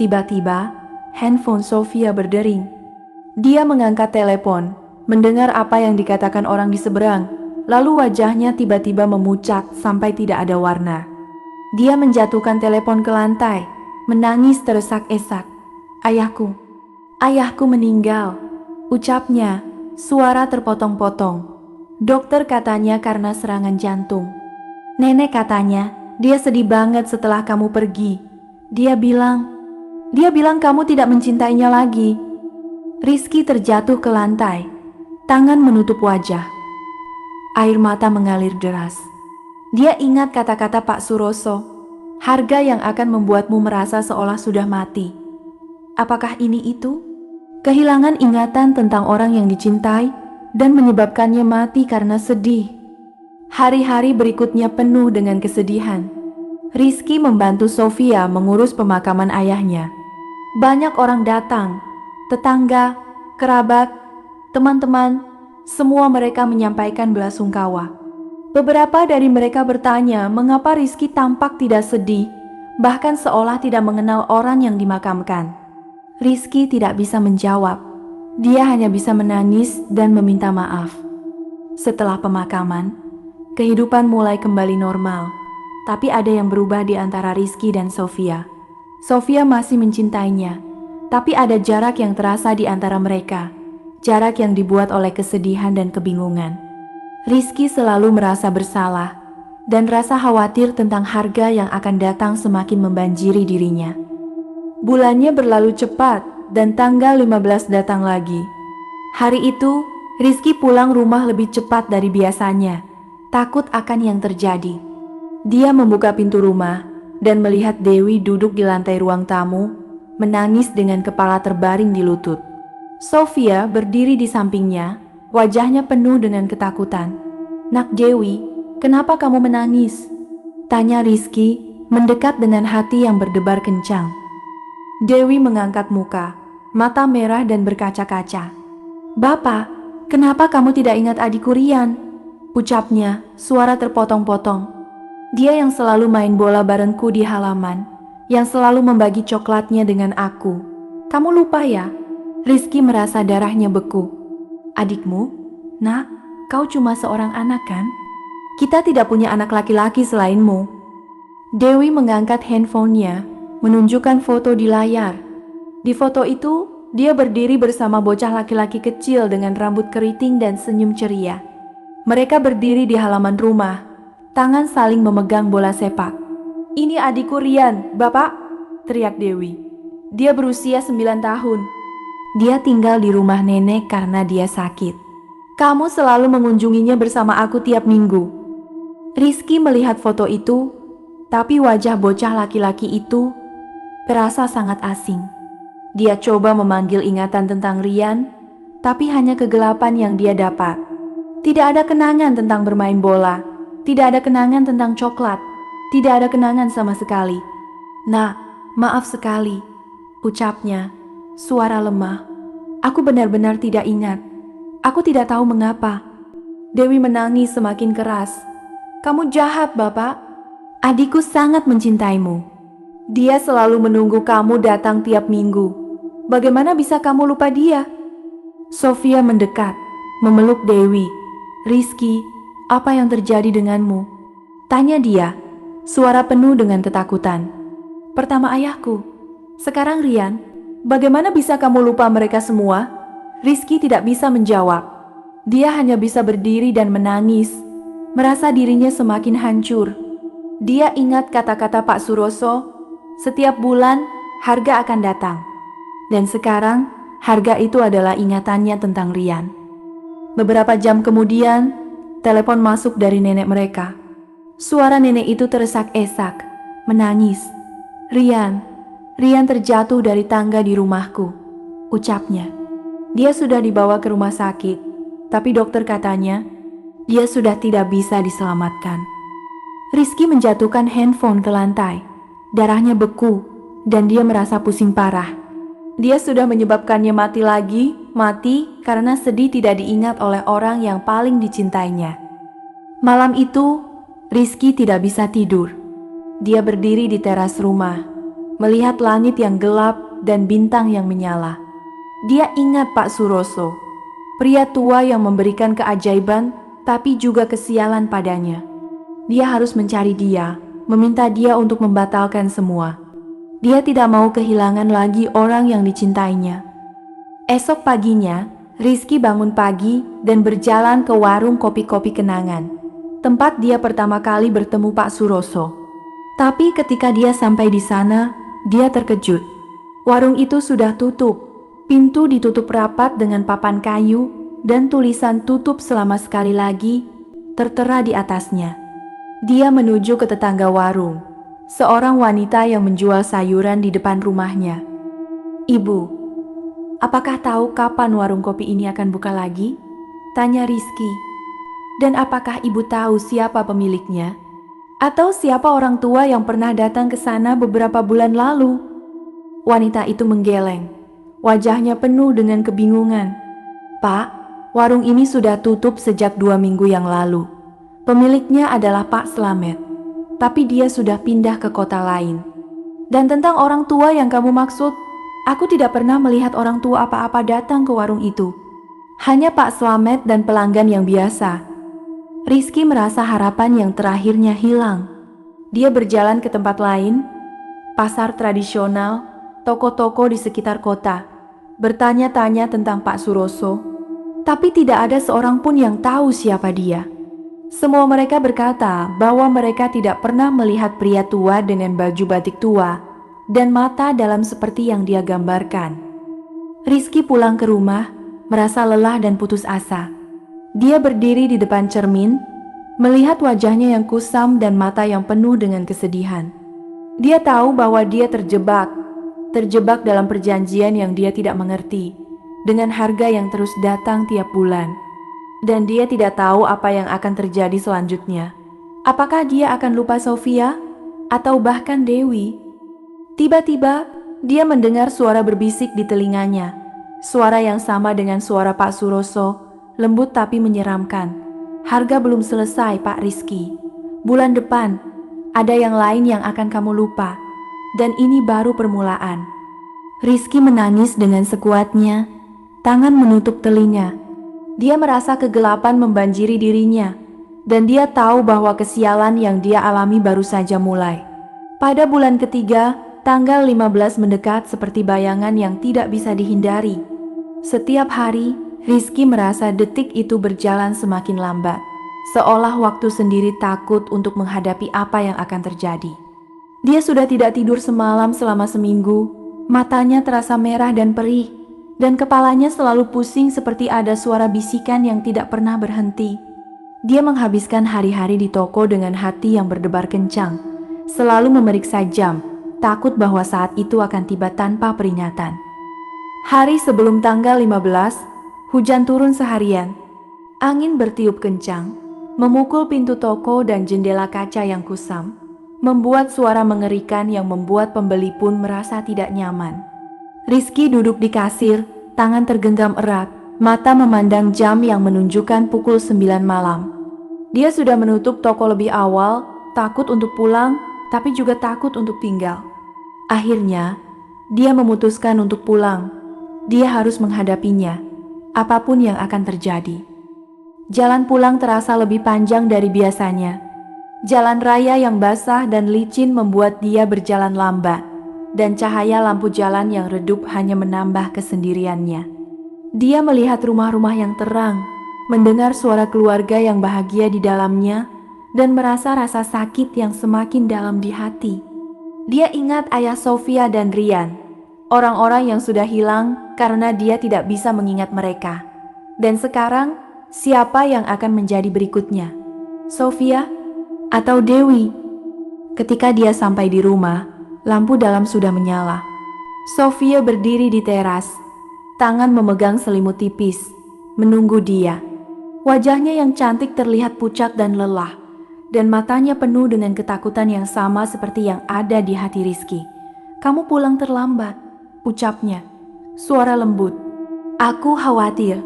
Tiba-tiba, handphone Sofia berdering. Dia mengangkat telepon, mendengar apa yang dikatakan orang di seberang, lalu wajahnya tiba-tiba memucat sampai tidak ada warna. Dia menjatuhkan telepon ke lantai, menangis teresak-esak. Ayahku meninggal," ucapnya, suara terpotong-potong. "Dokter katanya karena serangan jantung. Nenek katanya dia sedih banget setelah kamu pergi. Dia bilang kamu tidak mencintainya lagi." Rizky terjatuh ke lantai, tangan menutup wajah. Air mata mengalir deras. Dia ingat kata-kata Pak Suroso, harga yang akan membuatmu merasa seolah sudah mati. Apakah ini itu? Kehilangan ingatan tentang orang yang dicintai dan menyebabkannya mati karena sedih. Hari-hari berikutnya penuh dengan kesedihan. Rizky membantu Sofia mengurus pemakaman ayahnya. Banyak orang datang, tetangga, kerabat, teman-teman, Semua mereka menyampaikan belasungkawa. Beberapa dari mereka bertanya mengapa Rizky tampak tidak sedih, bahkan seolah tidak mengenal orang yang dimakamkan. Rizky tidak bisa menjawab. Dia hanya bisa menangis dan meminta maaf. Setelah pemakaman, kehidupan mulai kembali normal. Tapi ada yang berubah di antara Rizky dan Sofia. Sofia masih mencintainya, tapi ada jarak yang terasa di antara mereka. Jarak yang dibuat oleh kesedihan dan kebingungan. Rizky selalu merasa bersalah, dan rasa khawatir tentang harga yang akan datang semakin membanjiri dirinya. Bulannya berlalu cepat, dan tanggal 15 datang lagi. Hari itu, Rizky pulang rumah lebih cepat dari biasanya, takut akan yang terjadi. Dia membuka pintu rumah, dan melihat Dewi duduk di lantai ruang tamu, menangis dengan kepala terbaring di lutut. Sofia berdiri di sampingnya, wajahnya penuh dengan ketakutan. "Nak Dewi, kenapa kamu menangis?" tanya Rizky, mendekat dengan hati yang berdebar kencang. Dewi mengangkat muka, mata merah dan berkaca-kaca. "Bapak, kenapa kamu tidak ingat adikku Rian?" ucapnya, suara terpotong-potong. "Dia yang selalu main bola barengku di halaman, yang selalu membagi coklatnya dengan aku. Kamu lupa ya?" Rizky merasa darahnya beku. "Adikmu? Nak, kau cuma seorang anak kan? Kita tidak punya anak laki-laki selainmu." Dewi mengangkat handphonenya, menunjukkan foto di layar. Di foto itu, dia berdiri bersama bocah laki-laki kecil dengan rambut keriting dan senyum ceria. Mereka berdiri di halaman rumah, tangan saling memegang bola sepak. "Ini adikku Rian, Bapak," teriak Dewi. "Dia berusia 9 tahun. Dia tinggal di rumah nenek karena dia sakit. Kamu selalu mengunjunginya bersama aku tiap minggu." Rizky melihat foto itu, tapi wajah bocah laki-laki itu terasa sangat asing. Dia coba memanggil ingatan tentang Rian, tapi hanya kegelapan yang dia dapat. Tidak ada kenangan tentang bermain bola, tidak ada kenangan tentang coklat, tidak ada kenangan sama sekali. "Nak, maaf sekali," ucapnya, suara lemah. "Aku benar-benar tidak ingat. Aku tidak tahu mengapa." Dewi menangis semakin keras. "Kamu jahat, Bapak. Adikku sangat mencintaimu. Dia selalu menunggu kamu datang tiap minggu. Bagaimana bisa kamu lupa dia?" Sofia mendekat, memeluk Dewi. "Rizky, apa yang terjadi denganmu?" tanya dia, suara penuh dengan ketakutan. "Pertama ayahku, sekarang Rian. Bagaimana bisa kamu lupa mereka semua?" Rizky tidak bisa menjawab. Dia hanya bisa berdiri dan menangis, merasa dirinya semakin hancur. Dia ingat kata-kata Pak Suroso, setiap bulan harga akan datang. Dan sekarang, harga itu adalah ingatannya tentang Rian. Beberapa jam kemudian, telepon masuk dari nenek mereka. Suara nenek itu teresak-esak, menangis. Rian terjatuh dari tangga di rumahku," ucapnya. "Dia sudah dibawa ke rumah sakit, tapi dokter katanya dia sudah tidak bisa diselamatkan." Rizky menjatuhkan handphone ke lantai. Darahnya beku, dan dia merasa pusing parah. Dia sudah menyebabkannya mati karena sedih tidak diingat oleh orang yang paling dicintainya. Malam itu, Rizky tidak bisa tidur. Dia berdiri di teras rumah, melihat langit yang gelap dan bintang yang menyala. Dia ingat Pak Suroso, pria tua yang memberikan keajaiban tapi juga kesialan padanya. Dia harus mencari dia, meminta dia untuk membatalkan semua. Dia tidak mau kehilangan lagi orang yang dicintainya. Esok paginya, Rizky bangun pagi dan berjalan ke warung kopi-kopi kenangan, tempat dia pertama kali bertemu Pak Suroso. Tapi ketika dia sampai di sana, dia terkejut. Warung itu sudah tutup, pintu ditutup rapat dengan papan kayu dan tulisan "tutup selama sekali lagi" tertera di atasnya. Dia menuju ke tetangga warung, seorang wanita yang menjual sayuran di depan rumahnya. "Ibu, apakah tahu kapan warung kopi ini akan buka lagi?" tanya Rizky. "Dan apakah ibu tahu siapa pemiliknya? Atau siapa orang tua yang pernah datang ke sana beberapa bulan lalu?" Wanita itu menggeleng, wajahnya penuh dengan kebingungan. "Pak, Warung ini sudah tutup sejak 2 minggu yang lalu. Pemiliknya adalah Pak Slamet, tapi dia sudah pindah ke kota lain. Dan tentang orang tua yang kamu maksud, aku tidak pernah melihat orang tua apa-apa datang ke warung itu. Hanya Pak Slamet dan pelanggan yang biasa. Rizky merasa harapan yang terakhirnya hilang. Dia berjalan ke tempat lain, pasar tradisional, toko-toko di sekitar kota, bertanya-tanya tentang Pak Suroso, tapi tidak ada seorang pun yang tahu siapa dia. Semua mereka berkata bahwa mereka tidak pernah melihat pria tua dengan baju batik tua dan mata dalam seperti yang dia gambarkan. Rizky pulang ke rumah, merasa lelah dan putus asa. Dia berdiri di depan cermin, melihat wajahnya yang kusam dan mata yang penuh dengan kesedihan. Dia tahu bahwa dia terjebak dalam perjanjian yang dia tidak mengerti, dengan harga yang terus datang tiap bulan. Dan dia tidak tahu apa yang akan terjadi selanjutnya. Apakah dia akan lupa Sofia? Atau bahkan Dewi? Tiba-tiba, dia mendengar suara berbisik di telinganya. Suara yang sama dengan suara Pak Suroso, lembut tapi menyeramkan. Harga belum selesai, Pak Rizky. Bulan depan, ada yang lain yang akan kamu lupa. Dan ini baru permulaan. Rizky menangis dengan sekuatnya, tangan menutup telinga. Dia merasa kegelapan membanjiri dirinya, dan dia tahu bahwa kesialan yang dia alami baru saja mulai. Pada bulan ketiga, tanggal 15 mendekat seperti bayangan yang tidak bisa dihindari. Setiap hari, Rizky merasa detik itu berjalan semakin lambat, seolah waktu sendiri takut untuk menghadapi apa yang akan terjadi. Dia sudah tidak tidur semalam selama seminggu, matanya terasa merah dan perih, dan kepalanya selalu pusing seperti ada suara bisikan yang tidak pernah berhenti. Dia menghabiskan hari-hari di toko dengan hati yang berdebar kencang, selalu memeriksa jam, takut bahwa saat itu akan tiba tanpa peringatan. Hari sebelum tanggal 15, hujan turun seharian. Angin bertiup kencang, memukul pintu toko dan jendela kaca yang kusam, membuat suara mengerikan yang membuat pembeli pun merasa tidak nyaman. Rizky duduk di kasir, tangan tergenggam erat, mata memandang jam yang menunjukkan pukul 9 malam. Dia sudah menutup toko lebih awal, takut untuk pulang, tapi juga takut untuk tinggal. Akhirnya, dia memutuskan untuk pulang. Dia harus menghadapinya, apapun yang akan terjadi. Jalan pulang terasa lebih panjang dari biasanya. Jalan raya yang basah dan licin membuat dia berjalan lambat. Dan cahaya lampu jalan yang redup hanya menambah kesendiriannya. Dia melihat rumah-rumah yang terang, mendengar suara keluarga yang bahagia di dalamnya, dan merasa rasa sakit yang semakin dalam di hati. Dia ingat ayah Sofia dan Rian, orang-orang yang sudah hilang karena dia tidak bisa mengingat mereka. Dan sekarang, siapa yang akan menjadi berikutnya? Sofia atau Dewi? Ketika dia sampai di rumah, lampu dalam sudah menyala. Sofia berdiri di teras, tangan memegang selimut tipis, menunggu dia. Wajahnya yang cantik terlihat pucat dan lelah, dan matanya penuh dengan ketakutan yang sama seperti yang ada di hati Rizky. "Kamu pulang terlambat," ucapnya, suara lembut. "Aku khawatir."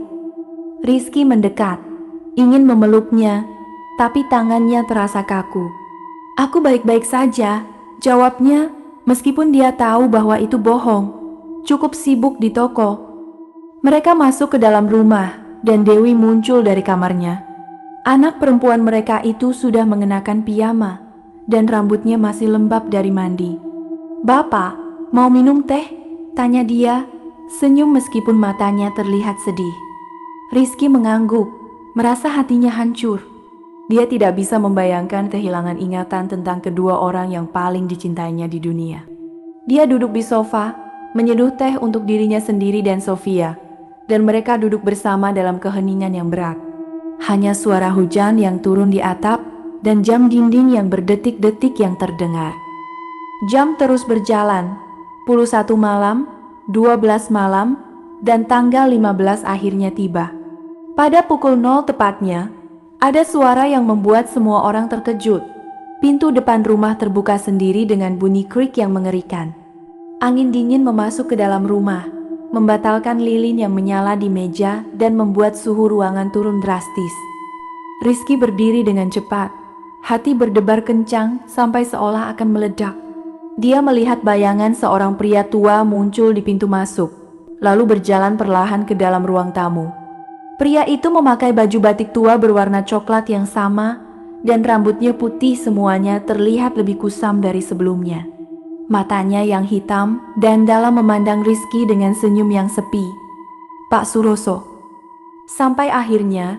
Rizky mendekat, ingin memeluknya, tapi tangannya terasa kaku. "Aku baik-baik saja," jawabnya. Meskipun dia tahu bahwa itu bohong, cukup sibuk di toko. Mereka masuk ke dalam rumah dan Dewi muncul dari kamarnya. Anak perempuan mereka itu sudah mengenakan piyama dan rambutnya masih lembab dari mandi. "Bapak, mau minum teh?" tanya dia, senyum meskipun matanya terlihat sedih. Rizky mengangguk, merasa hatinya hancur. Dia tidak bisa membayangkan kehilangan ingatan tentang kedua orang yang paling dicintainya di dunia. Dia duduk di sofa, menyeduh teh untuk dirinya sendiri dan Sofia, dan mereka duduk bersama dalam keheningan yang berat. Hanya suara hujan yang turun di atap dan jam dinding yang berdetik-detik yang terdengar. Jam terus berjalan, 11 malam, 12 malam, dan tanggal 15 akhirnya tiba. Pada pukul 0 tepatnya, ada suara yang membuat semua orang terkejut. Pintu depan rumah terbuka sendiri dengan bunyi krik yang mengerikan. Angin dingin memasuk ke dalam rumah, membatalkan lilin yang menyala di meja dan membuat suhu ruangan turun drastis. Rizky berdiri dengan cepat, hati berdebar kencang sampai seolah akan meledak. Dia melihat bayangan seorang pria tua muncul di pintu masuk, lalu berjalan perlahan ke dalam ruang tamu. Pria itu memakai baju batik tua berwarna coklat yang sama, dan rambutnya putih semuanya terlihat lebih kusam dari sebelumnya. Matanya yang hitam dan dalam memandang Rizky dengan senyum yang sepi. "Pak Suroso." "Sampai akhirnya,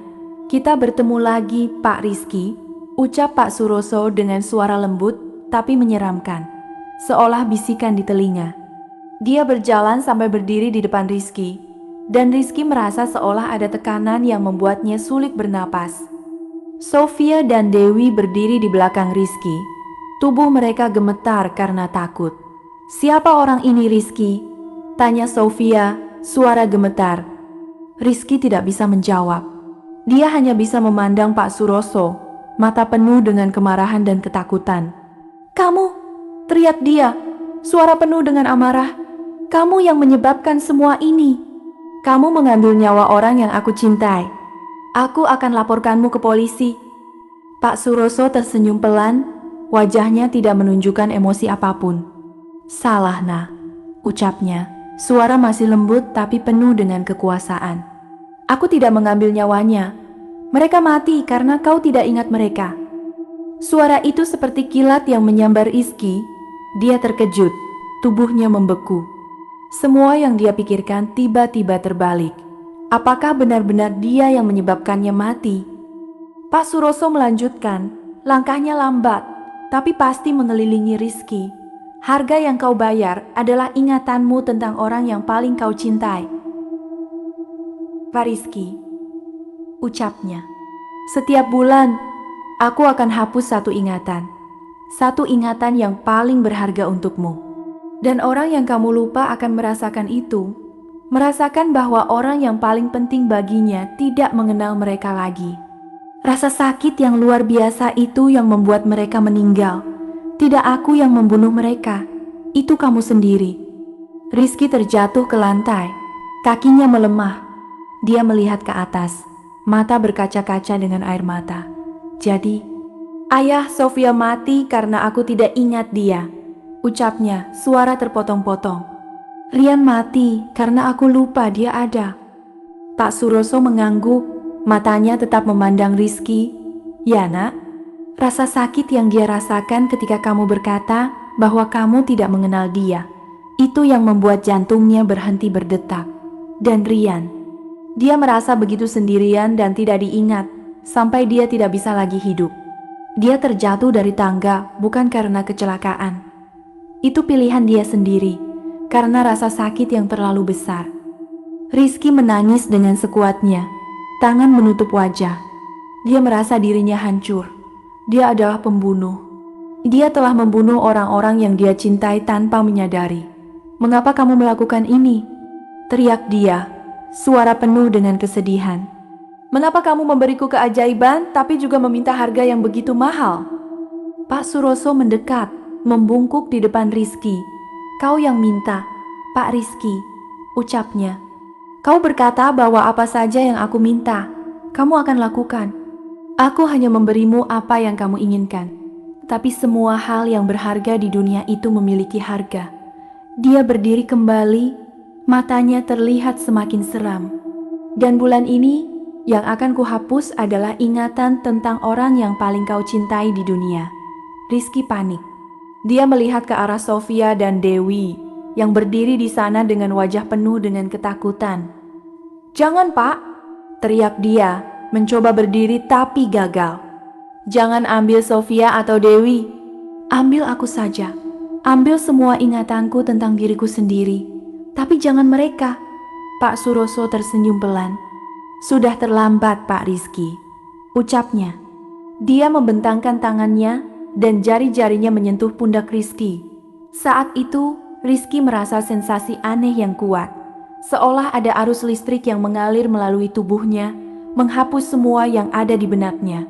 kita bertemu lagi, Pak Rizky," ucap Pak Suroso dengan suara lembut tapi menyeramkan, seolah bisikan di telinga. Dia berjalan sampai berdiri di depan Rizky, dan Rizky merasa seolah ada tekanan yang membuatnya sulit bernapas. Sofia dan Dewi berdiri di belakang Rizky. Tubuh mereka gemetar karena takut. "Siapa orang ini, Rizky?" tanya Sofia, suara gemetar. Rizky tidak bisa menjawab. Dia hanya bisa memandang Pak Suroso, mata penuh dengan kemarahan dan ketakutan. "Kamu!" teriak dia, suara penuh dengan amarah. "Kamu yang menyebabkan semua ini. Kamu mengambil nyawa orang yang aku cintai. Aku akan laporkanmu ke polisi." Pak Suroso tersenyum pelan, wajahnya tidak menunjukkan emosi apapun. "Salah, Nak," ucapnya, suara masih lembut tapi penuh dengan kekuasaan. "Aku tidak mengambil nyawanya. Mereka mati karena kau tidak ingat mereka." Suara itu seperti kilat yang menyambar Rizky. Dia terkejut, tubuhnya membeku. Semua yang dia pikirkan tiba-tiba terbalik. Apakah benar-benar dia yang menyebabkannya mati? Pak Suroso melanjutkan, langkahnya lambat, tapi pasti mengelilingi Rizky. "Harga yang kau bayar adalah ingatanmu tentang orang yang paling kau cintai." "Pak Rizky," ucapnya, "setiap bulan aku akan hapus satu ingatan yang paling berharga untukmu. Dan orang yang kamu lupa akan merasakan itu, merasakan bahwa orang yang paling penting baginya tidak mengenal mereka lagi. Rasa sakit yang luar biasa itu yang membuat mereka meninggal. Tidak aku yang membunuh mereka, itu kamu sendiri." Rizky terjatuh ke lantai, kakinya melemah. Dia melihat ke atas, mata berkaca-kaca dengan air mata. "Jadi, ayah Sofia mati karena aku tidak ingat dia," ucapnya, suara terpotong-potong. "Rian mati karena aku lupa dia ada." Pak Suroso mengangguk, matanya tetap memandang Rizky. "Ya, Nak, rasa sakit yang dia rasakan ketika kamu berkata bahwa kamu tidak mengenal dia, itu yang membuat jantungnya berhenti berdetak. Dan Rian, dia merasa begitu sendirian dan tidak diingat, sampai dia tidak bisa lagi hidup. Dia terjatuh dari tangga bukan karena kecelakaan. Itu pilihan dia sendiri, karena rasa sakit yang terlalu besar." Rizky menangis dengan sekuatnya, tangan menutup wajah. Dia merasa dirinya hancur. Dia adalah pembunuh. Dia telah membunuh orang-orang yang dia cintai tanpa menyadari. "Mengapa kamu melakukan ini?" teriak dia, suara penuh dengan kesedihan. "Mengapa kamu memberiku keajaiban tapi juga meminta harga yang begitu mahal?" Pak Suroso mendekat, membungkuk di depan Rizky. "Kau yang minta, Pak Rizky," ucapnya. "Kau berkata bahwa apa saja yang aku minta, kamu akan lakukan. Aku hanya memberimu apa yang kamu inginkan. Tapi semua hal yang berharga di dunia itu memiliki harga." Dia berdiri kembali, matanya terlihat semakin seram. "Dan bulan ini, yang akan kuhapus adalah ingatan tentang orang yang paling kau cintai di dunia." Rizky panik. Dia melihat ke arah Sofia dan Dewi yang berdiri di sana dengan wajah penuh dengan ketakutan. "Jangan, Pak!" teriak dia, mencoba berdiri tapi gagal. "Jangan ambil Sofia atau Dewi. Ambil aku saja. Ambil semua ingatanku tentang diriku sendiri. Tapi jangan mereka." Pak Suroso tersenyum pelan. "Sudah terlambat, Pak Rizky," ucapnya. Dia membentangkan tangannya dan jari-jarinya menyentuh pundak Rizky. Saat itu, Rizky merasa sensasi aneh yang kuat, seolah ada arus listrik yang mengalir melalui tubuhnya, menghapus semua yang ada di benaknya.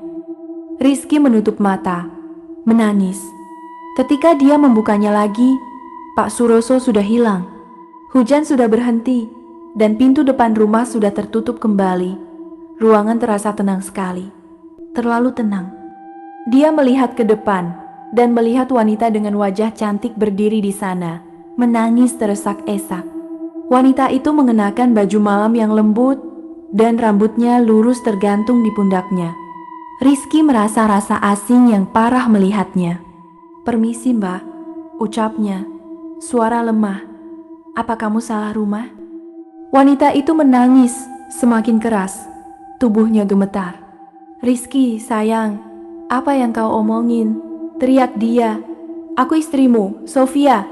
Rizky menutup mata, menangis. Ketika dia membukanya lagi, Pak Suroso sudah hilang. Hujan sudah berhenti, dan pintu depan rumah sudah tertutup kembali. Ruangan terasa tenang sekali. Terlalu tenang. Dia melihat ke depan, dan melihat wanita dengan wajah cantik berdiri di sana, menangis teresak-esak. Wanita itu mengenakan baju malam yang lembut, dan rambutnya lurus tergantung di pundaknya. Rizky merasa rasa asing yang parah melihatnya. "Permisi mbak," ucapnya, suara lemah. "Apa kamu salah rumah?" Wanita itu menangis semakin keras, tubuhnya gemetar. "Rizky, sayang, apa yang kau omongin?" teriak dia. "Aku istrimu, Sofia.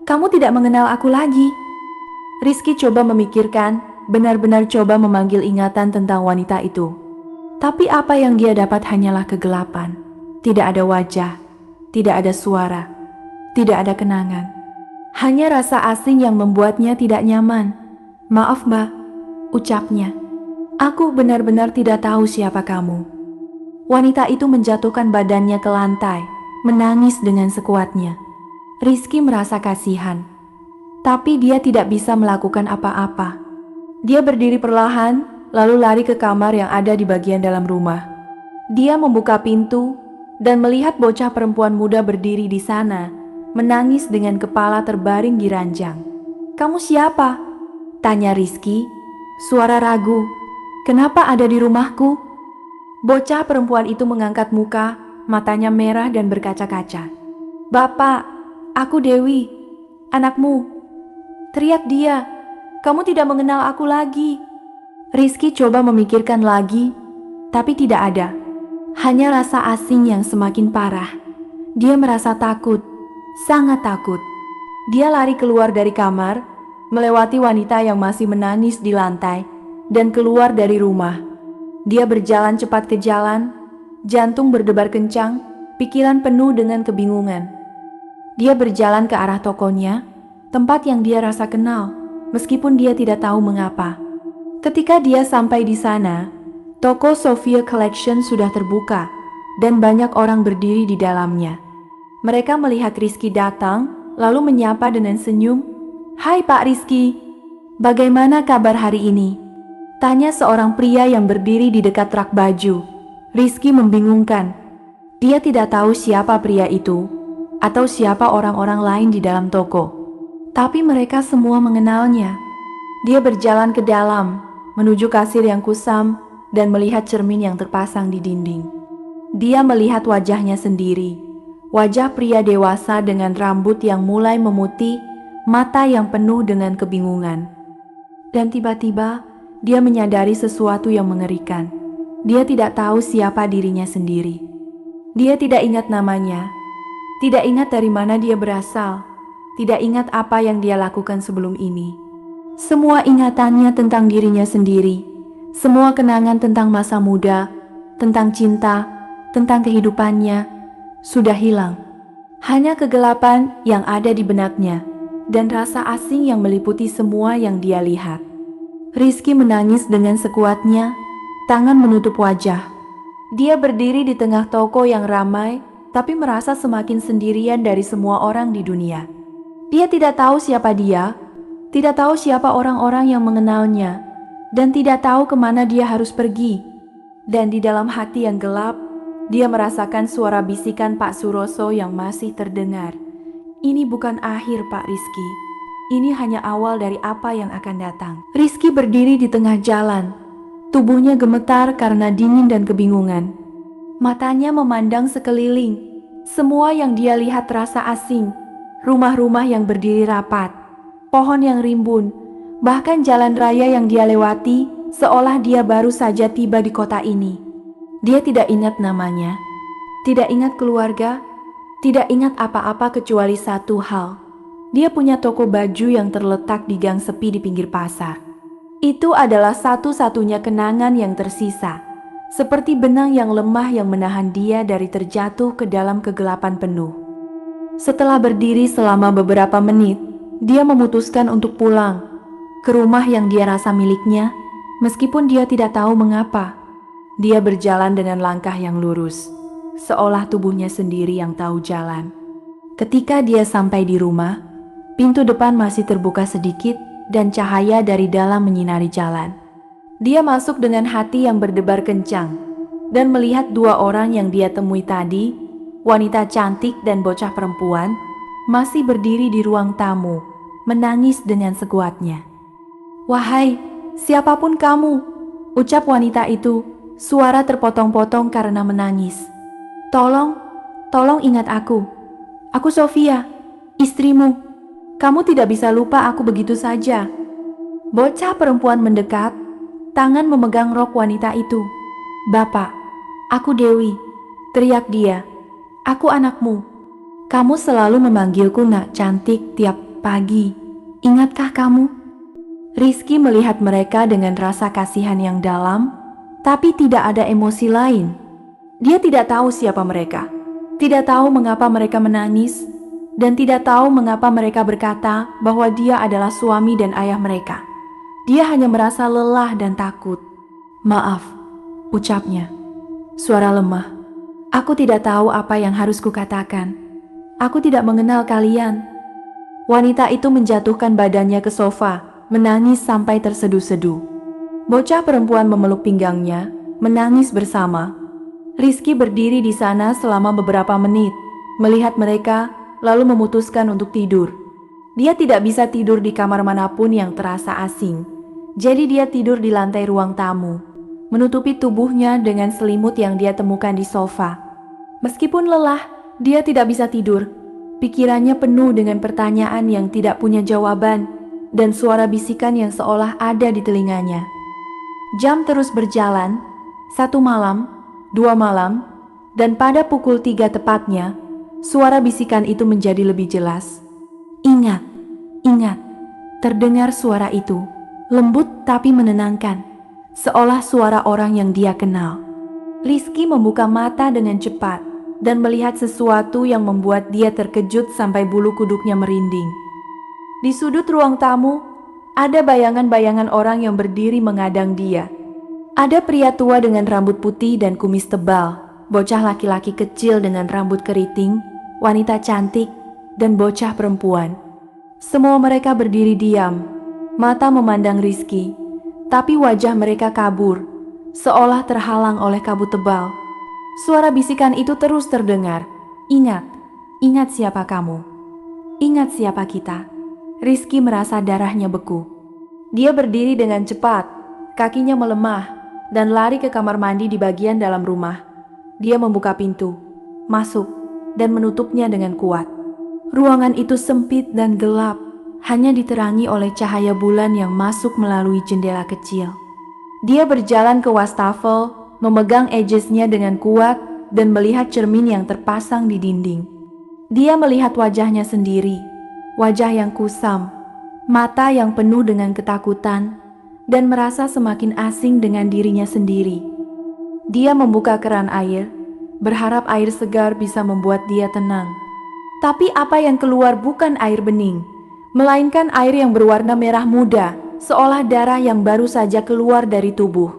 Kamu tidak mengenal aku lagi." Rizky coba memikirkan, benar-benar coba memanggil ingatan tentang wanita itu. Tapi apa yang dia dapat hanyalah kegelapan. Tidak ada wajah, tidak ada suara, tidak ada kenangan. Hanya rasa asing yang membuatnya tidak nyaman. "Maaf mbak," ucapnya. "Aku benar-benar tidak tahu siapa kamu." Wanita itu menjatuhkan badannya ke lantai, menangis dengan sekuatnya. Rizky merasa kasihan, tapi dia tidak bisa melakukan apa-apa. Dia berdiri perlahan, lalu lari ke kamar yang ada di bagian dalam rumah. Dia membuka pintu dan melihat bocah perempuan muda berdiri di sana, menangis dengan kepala terbaring di ranjang. "Kamu siapa?" tanya Rizky, suara ragu. "Kenapa ada di rumahku?" Bocah perempuan itu mengangkat muka, matanya merah dan berkaca-kaca. "Bapak, aku Dewi, anakmu," teriak dia. "Kamu tidak mengenal aku lagi." Rizky coba memikirkan lagi, tapi tidak ada. Hanya rasa asing yang semakin parah. Dia merasa takut, sangat takut. Dia lari keluar dari kamar, melewati wanita yang masih menangis di lantai, dan keluar dari rumah. Dia berjalan cepat ke jalan, jantung berdebar kencang, pikiran penuh dengan kebingungan. Dia berjalan ke arah tokonya, tempat yang dia rasa kenal, meskipun dia tidak tahu mengapa. Ketika dia sampai di sana, toko Sophia Collection sudah terbuka, dan banyak orang berdiri di dalamnya. Mereka melihat Rizky datang, lalu menyapa dengan senyum. "Hai Pak Rizky, bagaimana kabar hari ini?" tanya seorang pria yang berdiri di dekat rak baju. Rizky membingungkan. Dia tidak tahu siapa pria itu, atau siapa orang-orang lain di dalam toko. Tapi mereka semua mengenalnya. Dia berjalan ke dalam, menuju kasir yang kusam, dan melihat cermin yang terpasang di dinding. Dia melihat wajahnya sendiri. Wajah pria dewasa dengan rambut yang mulai memutih, mata yang penuh dengan kebingungan. Dan tiba-tiba, dia menyadari sesuatu yang mengerikan. Dia tidak tahu siapa dirinya sendiri. Dia tidak ingat namanya, tidak ingat dari mana dia berasal, tidak ingat apa yang dia lakukan sebelum ini. Semua ingatannya tentang dirinya sendiri, semua kenangan tentang masa muda, tentang cinta, tentang kehidupannya, sudah hilang. Hanya kegelapan yang ada di benaknya, dan rasa asing yang meliputi semua yang dia lihat. Rizky menangis dengan sekuatnya, tangan menutup wajah. Dia berdiri di tengah toko yang ramai, tapi merasa semakin sendirian dari semua orang di dunia. Dia tidak tahu siapa dia, tidak tahu siapa orang-orang yang mengenalnya, dan tidak tahu kemana dia harus pergi. Dan di dalam hati yang gelap, dia merasakan suara bisikan Pak Suroso yang masih terdengar. "Ini bukan akhir, Pak Rizky. Ini hanya awal dari apa yang akan datang." Rizky berdiri di tengah jalan. Tubuhnya gemetar karena dingin dan kebingungan. Matanya memandang sekeliling. Semua yang dia lihat terasa asing. Rumah-rumah yang berdiri rapat, pohon yang rimbun, bahkan jalan raya yang dia lewati seolah dia baru saja tiba di kota ini. Dia tidak ingat namanya, tidak ingat keluarga, tidak ingat apa-apa kecuali satu hal. Dia punya toko baju yang terletak di gang sepi di pinggir pasar. Itu adalah satu-satunya kenangan yang tersisa, seperti benang yang lemah yang menahan dia dari terjatuh ke dalam kegelapan penuh. Setelah berdiri selama beberapa menit, dia memutuskan untuk pulang ke rumah yang dia rasa miliknya, meskipun dia tidak tahu mengapa. Dia berjalan dengan langkah yang lurus, seolah tubuhnya sendiri yang tahu jalan. Ketika dia sampai di rumah, Pintu depan masih terbuka sedikit dan cahaya dari dalam menyinari jalan. Dia masuk dengan hati yang berdebar kencang dan melihat dua orang yang dia temui tadi, wanita cantik dan bocah perempuan, masih berdiri di ruang tamu, menangis dengan sekuatnya. "Wahai, siapapun kamu," ucap wanita itu, suara terpotong-potong karena menangis. Tolong ingat aku. Aku Sofia, istrimu. Kamu tidak bisa lupa aku begitu saja." Bocah perempuan mendekat, tangan memegang rok wanita itu. "Bapak, aku Dewi," teriak dia. "Aku anakmu. Kamu selalu memanggilku nak cantik tiap pagi. Ingatkah kamu?" Rizky melihat mereka dengan rasa kasihan yang dalam, tapi tidak ada emosi lain. Dia tidak tahu siapa mereka, tidak tahu mengapa mereka menangis, dan tidak tahu mengapa mereka berkata bahwa dia adalah suami dan ayah mereka. Dia hanya merasa lelah dan takut. "Maaf," ucapnya. Suara lemah. "Aku tidak tahu apa yang harus kukatakan. Aku tidak mengenal kalian." Wanita itu menjatuhkan badannya ke sofa, menangis sampai terseduh-seduh. Bocah perempuan memeluk pinggangnya, menangis bersama. Rizky berdiri di sana selama beberapa menit, melihat mereka, lalu memutuskan untuk tidur. Dia tidak bisa tidur di kamar manapun yang terasa asing. Jadi dia tidur di lantai ruang tamu, menutupi tubuhnya dengan selimut yang dia temukan di sofa. Meskipun lelah, dia tidak bisa tidur. Pikirannya penuh dengan pertanyaan yang tidak punya jawaban dan suara bisikan yang seolah ada di telinganya. Jam terus berjalan, 1 malam, 2 malam, dan pada pukul 3 tepatnya, suara bisikan itu menjadi lebih jelas. Ingat, terdengar suara itu, lembut tapi menenangkan, seolah suara orang yang dia kenal. Rizky membuka mata dengan cepat dan melihat sesuatu yang membuat dia terkejut sampai bulu kuduknya merinding. Di sudut ruang tamu, ada bayangan-bayangan orang yang berdiri mengadang dia. Ada pria tua dengan rambut putih dan kumis tebal, bocah laki-laki kecil dengan rambut keriting, wanita cantik, dan bocah perempuan. Semua mereka berdiri diam, mata memandang Rizky, tapi wajah mereka kabur, seolah terhalang oleh kabut tebal. Suara bisikan itu terus terdengar. Ingat siapa kamu. Ingat siapa kita." Rizky merasa darahnya beku. Dia berdiri dengan cepat, kakinya melemah, dan lari ke kamar mandi di bagian dalam rumah. Dia membuka pintu, masuk, dan menutupnya dengan kuat. Ruangan itu sempit dan gelap, hanya diterangi oleh cahaya bulan yang masuk melalui jendela kecil. Dia berjalan ke wastafel, memegang edgesnya dengan kuat, dan melihat cermin yang terpasang di dinding. Dia melihat wajahnya sendiri, wajah yang kusam, mata yang penuh dengan ketakutan, dan merasa semakin asing dengan dirinya sendiri. Dia membuka keran air, berharap air segar bisa membuat dia tenang. Tapi apa yang keluar bukan air bening, melainkan air yang berwarna merah muda, seolah darah yang baru saja keluar dari tubuh.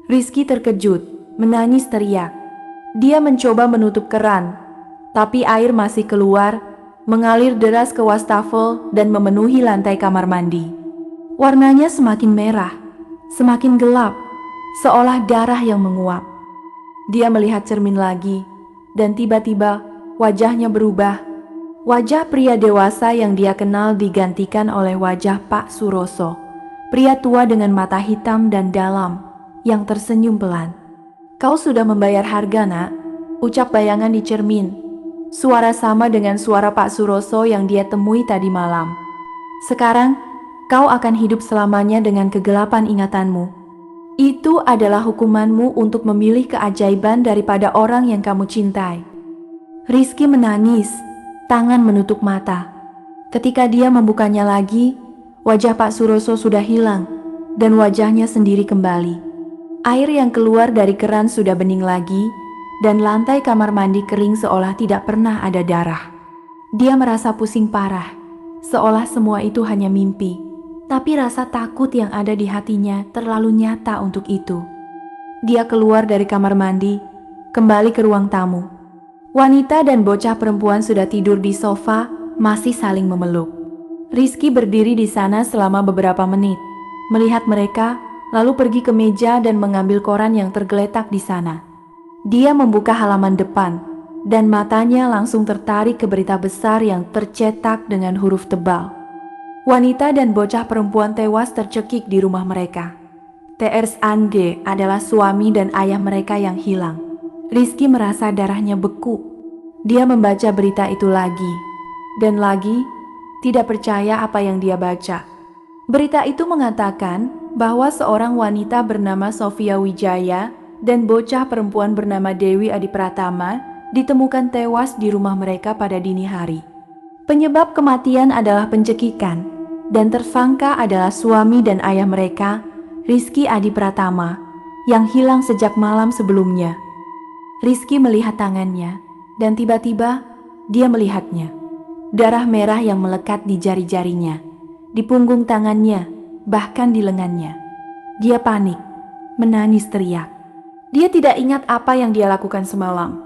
Rizky terkejut, menangis teriak. Dia mencoba menutup keran, tapi air masih keluar, mengalir deras ke wastafel dan memenuhi lantai kamar mandi. Warnanya semakin merah, semakin gelap, seolah darah yang menguap. Dia melihat cermin lagi, dan tiba-tiba wajahnya berubah. Wajah pria dewasa yang dia kenal digantikan oleh wajah Pak Suroso, pria tua dengan mata hitam dan dalam, yang tersenyum pelan. "Kau sudah membayar harga, nak," ucap bayangan di cermin. Suara sama dengan suara Pak Suroso yang dia temui tadi malam. "Sekarang, kau akan hidup selamanya dengan kegelapan ingatanmu. Itu adalah hukumanmu untuk memilih keajaiban daripada orang yang kamu cintai." Rizky menangis, tangan menutup mata. Ketika dia membukanya lagi, wajah Pak Suroso sudah hilang, dan wajahnya sendiri kembali. Air yang keluar dari keran sudah bening lagi, dan lantai kamar mandi kering seolah tidak pernah ada darah. Dia merasa pusing parah, seolah semua itu hanya mimpi. Tapi rasa takut yang ada di hatinya terlalu nyata untuk itu. Dia keluar dari kamar mandi, kembali ke ruang tamu. Wanita dan bocah perempuan sudah tidur di sofa, masih saling memeluk. Rizky berdiri di sana selama beberapa menit, melihat mereka, lalu pergi ke meja dan mengambil koran yang tergeletak di sana. Dia membuka halaman depan, dan matanya langsung tertarik ke berita besar yang tercetak dengan huruf tebal. Wanita dan bocah perempuan tewas tercekik di rumah mereka. T.R. Angge adalah suami dan ayah mereka yang hilang. Rizky merasa darahnya beku. Dia membaca berita itu lagi, dan lagi, tidak percaya apa yang dia baca. Berita itu mengatakan bahwa seorang wanita bernama Sofia Wijaya dan bocah perempuan bernama Dewi Adi Pratama ditemukan tewas di rumah mereka pada dini hari. Penyebab kematian adalah pencekikan, dan tersangka adalah suami dan ayah mereka, Rizky Adi Pratama, yang hilang sejak malam sebelumnya. Rizky melihat tangannya, dan tiba-tiba dia melihatnya. Darah merah yang melekat di jari-jarinya, di punggung tangannya, bahkan di lengannya. Dia panik, menangis teriak. Dia tidak ingat apa yang dia lakukan semalam.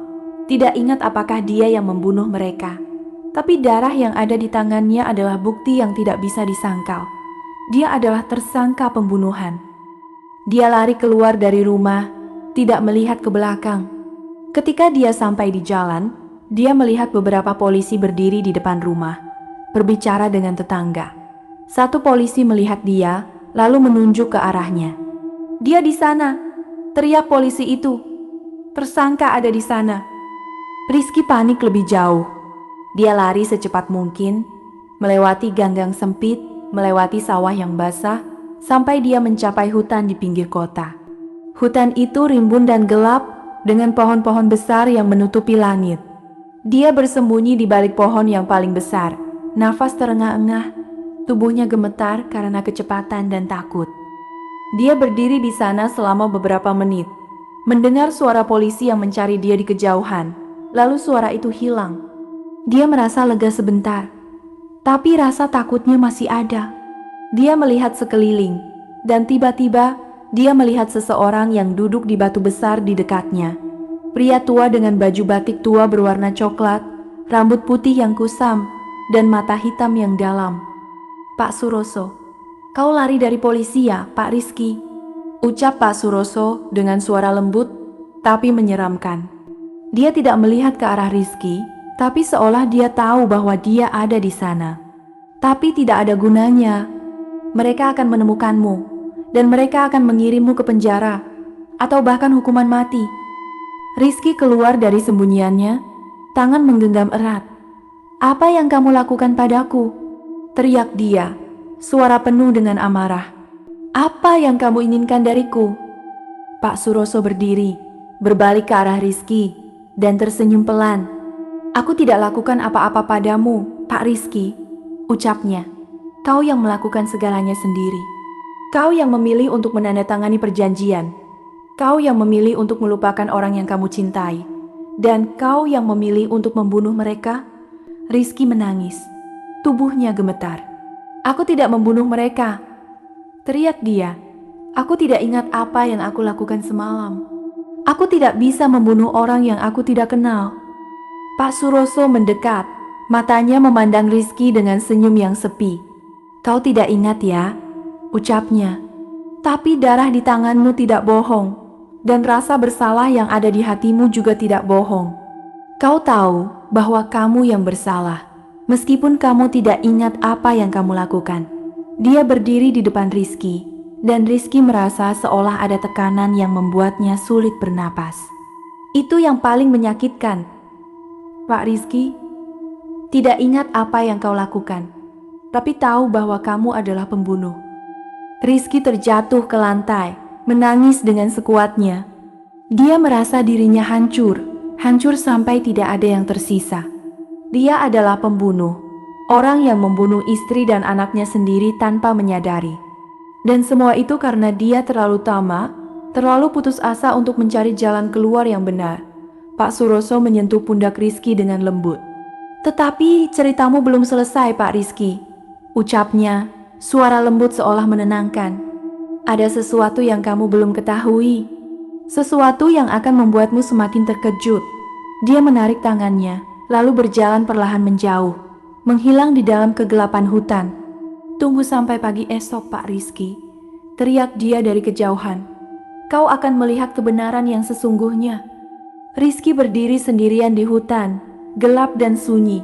Tidak ingat apakah dia yang membunuh mereka. Tapi darah yang ada di tangannya adalah bukti yang tidak bisa disangkal. Dia adalah tersangka pembunuhan. Dia lari keluar dari rumah, tidak melihat ke belakang. Ketika dia sampai di jalan, dia melihat beberapa polisi berdiri di depan rumah, berbicara dengan tetangga. Satu polisi melihat dia, lalu menunjuk ke arahnya. "Dia di sana!" teriak polisi itu. "Tersangka ada di sana." Rizky panik lebih jauh. Dia lari secepat mungkin, melewati gang-gang sempit, melewati sawah yang basah, sampai dia mencapai hutan di pinggir kota. Hutan itu rimbun dan gelap, dengan pohon-pohon besar yang menutupi langit. Dia bersembunyi di balik pohon yang paling besar, nafas terengah-engah, tubuhnya gemetar karena kecepatan dan takut. Dia berdiri di sana selama beberapa menit, mendengar suara polisi yang mencari dia di kejauhan, lalu suara itu hilang. Dia merasa lega sebentar, tapi rasa takutnya masih ada. Dia melihat sekeliling, dan tiba-tiba dia melihat seseorang yang duduk di batu besar di dekatnya. Pria tua dengan baju batik tua berwarna coklat, rambut putih yang kusam, dan mata hitam yang dalam. "Pak Suroso, kau lari dari polisi ya, Pak Rizky?" ucap Pak Suroso dengan suara lembut, tapi menyeramkan. Dia tidak melihat ke arah Rizky, tapi seolah dia tahu bahwa dia ada di sana. Tapi tidak ada gunanya. Mereka akan menemukanmu, dan mereka akan mengirimmu ke penjara, atau bahkan hukuman mati. Rizky keluar dari sembunyiannya, tangan menggenggam erat. "Apa yang kamu lakukan padaku?" teriak dia, suara penuh dengan amarah. "Apa yang kamu inginkan dariku?" Pak Suroso berdiri, berbalik ke arah Rizky, dan tersenyum pelan. "Aku tidak lakukan apa-apa padamu, Pak Rizky," ucapnya. "Kau yang melakukan segalanya sendiri. Kau yang memilih untuk menandatangani perjanjian. Kau yang memilih untuk melupakan orang yang kamu cintai. Dan kau yang memilih untuk membunuh mereka." Rizky menangis. Tubuhnya gemetar. "Aku tidak membunuh mereka," teriak dia. "Aku tidak ingat apa yang aku lakukan semalam. Aku tidak bisa membunuh orang yang aku tidak kenal." Pak Suroso mendekat, matanya memandang Rizky dengan senyum yang sepi. "Kau tidak ingat ya?" ucapnya. "Tapi darah di tanganmu tidak bohong. Dan rasa bersalah yang ada di hatimu juga tidak bohong. Kau tahu bahwa kamu yang bersalah, meskipun kamu tidak ingat apa yang kamu lakukan." Dia berdiri di depan Rizky, dan Rizky merasa seolah ada tekanan yang membuatnya sulit bernapas. Itu yang paling menyakitkan. "Pak Rizky, tidak ingat apa yang kau lakukan, tapi tahu bahwa kamu adalah pembunuh." Rizky terjatuh ke lantai, menangis dengan sekuatnya. Dia merasa dirinya hancur sampai tidak ada yang tersisa. Dia adalah pembunuh, orang yang membunuh istri dan anaknya sendiri tanpa menyadari. Dan semua itu karena dia terlalu tamak, terlalu putus asa untuk mencari jalan keluar yang benar. Pak Suroso menyentuh pundak Rizky dengan lembut. "Tetapi ceritamu belum selesai, Pak Rizky," ucapnya, suara lembut seolah menenangkan. "Ada sesuatu yang kamu belum ketahui. Sesuatu yang akan membuatmu semakin terkejut." Dia menarik tangannya, lalu berjalan perlahan menjauh. menghilang di dalam kegelapan hutan. "Tunggu sampai pagi esok, Pak Rizky," teriak dia dari kejauhan. "Kau akan melihat kebenaran yang sesungguhnya." Rizky berdiri sendirian di hutan, gelap dan sunyi.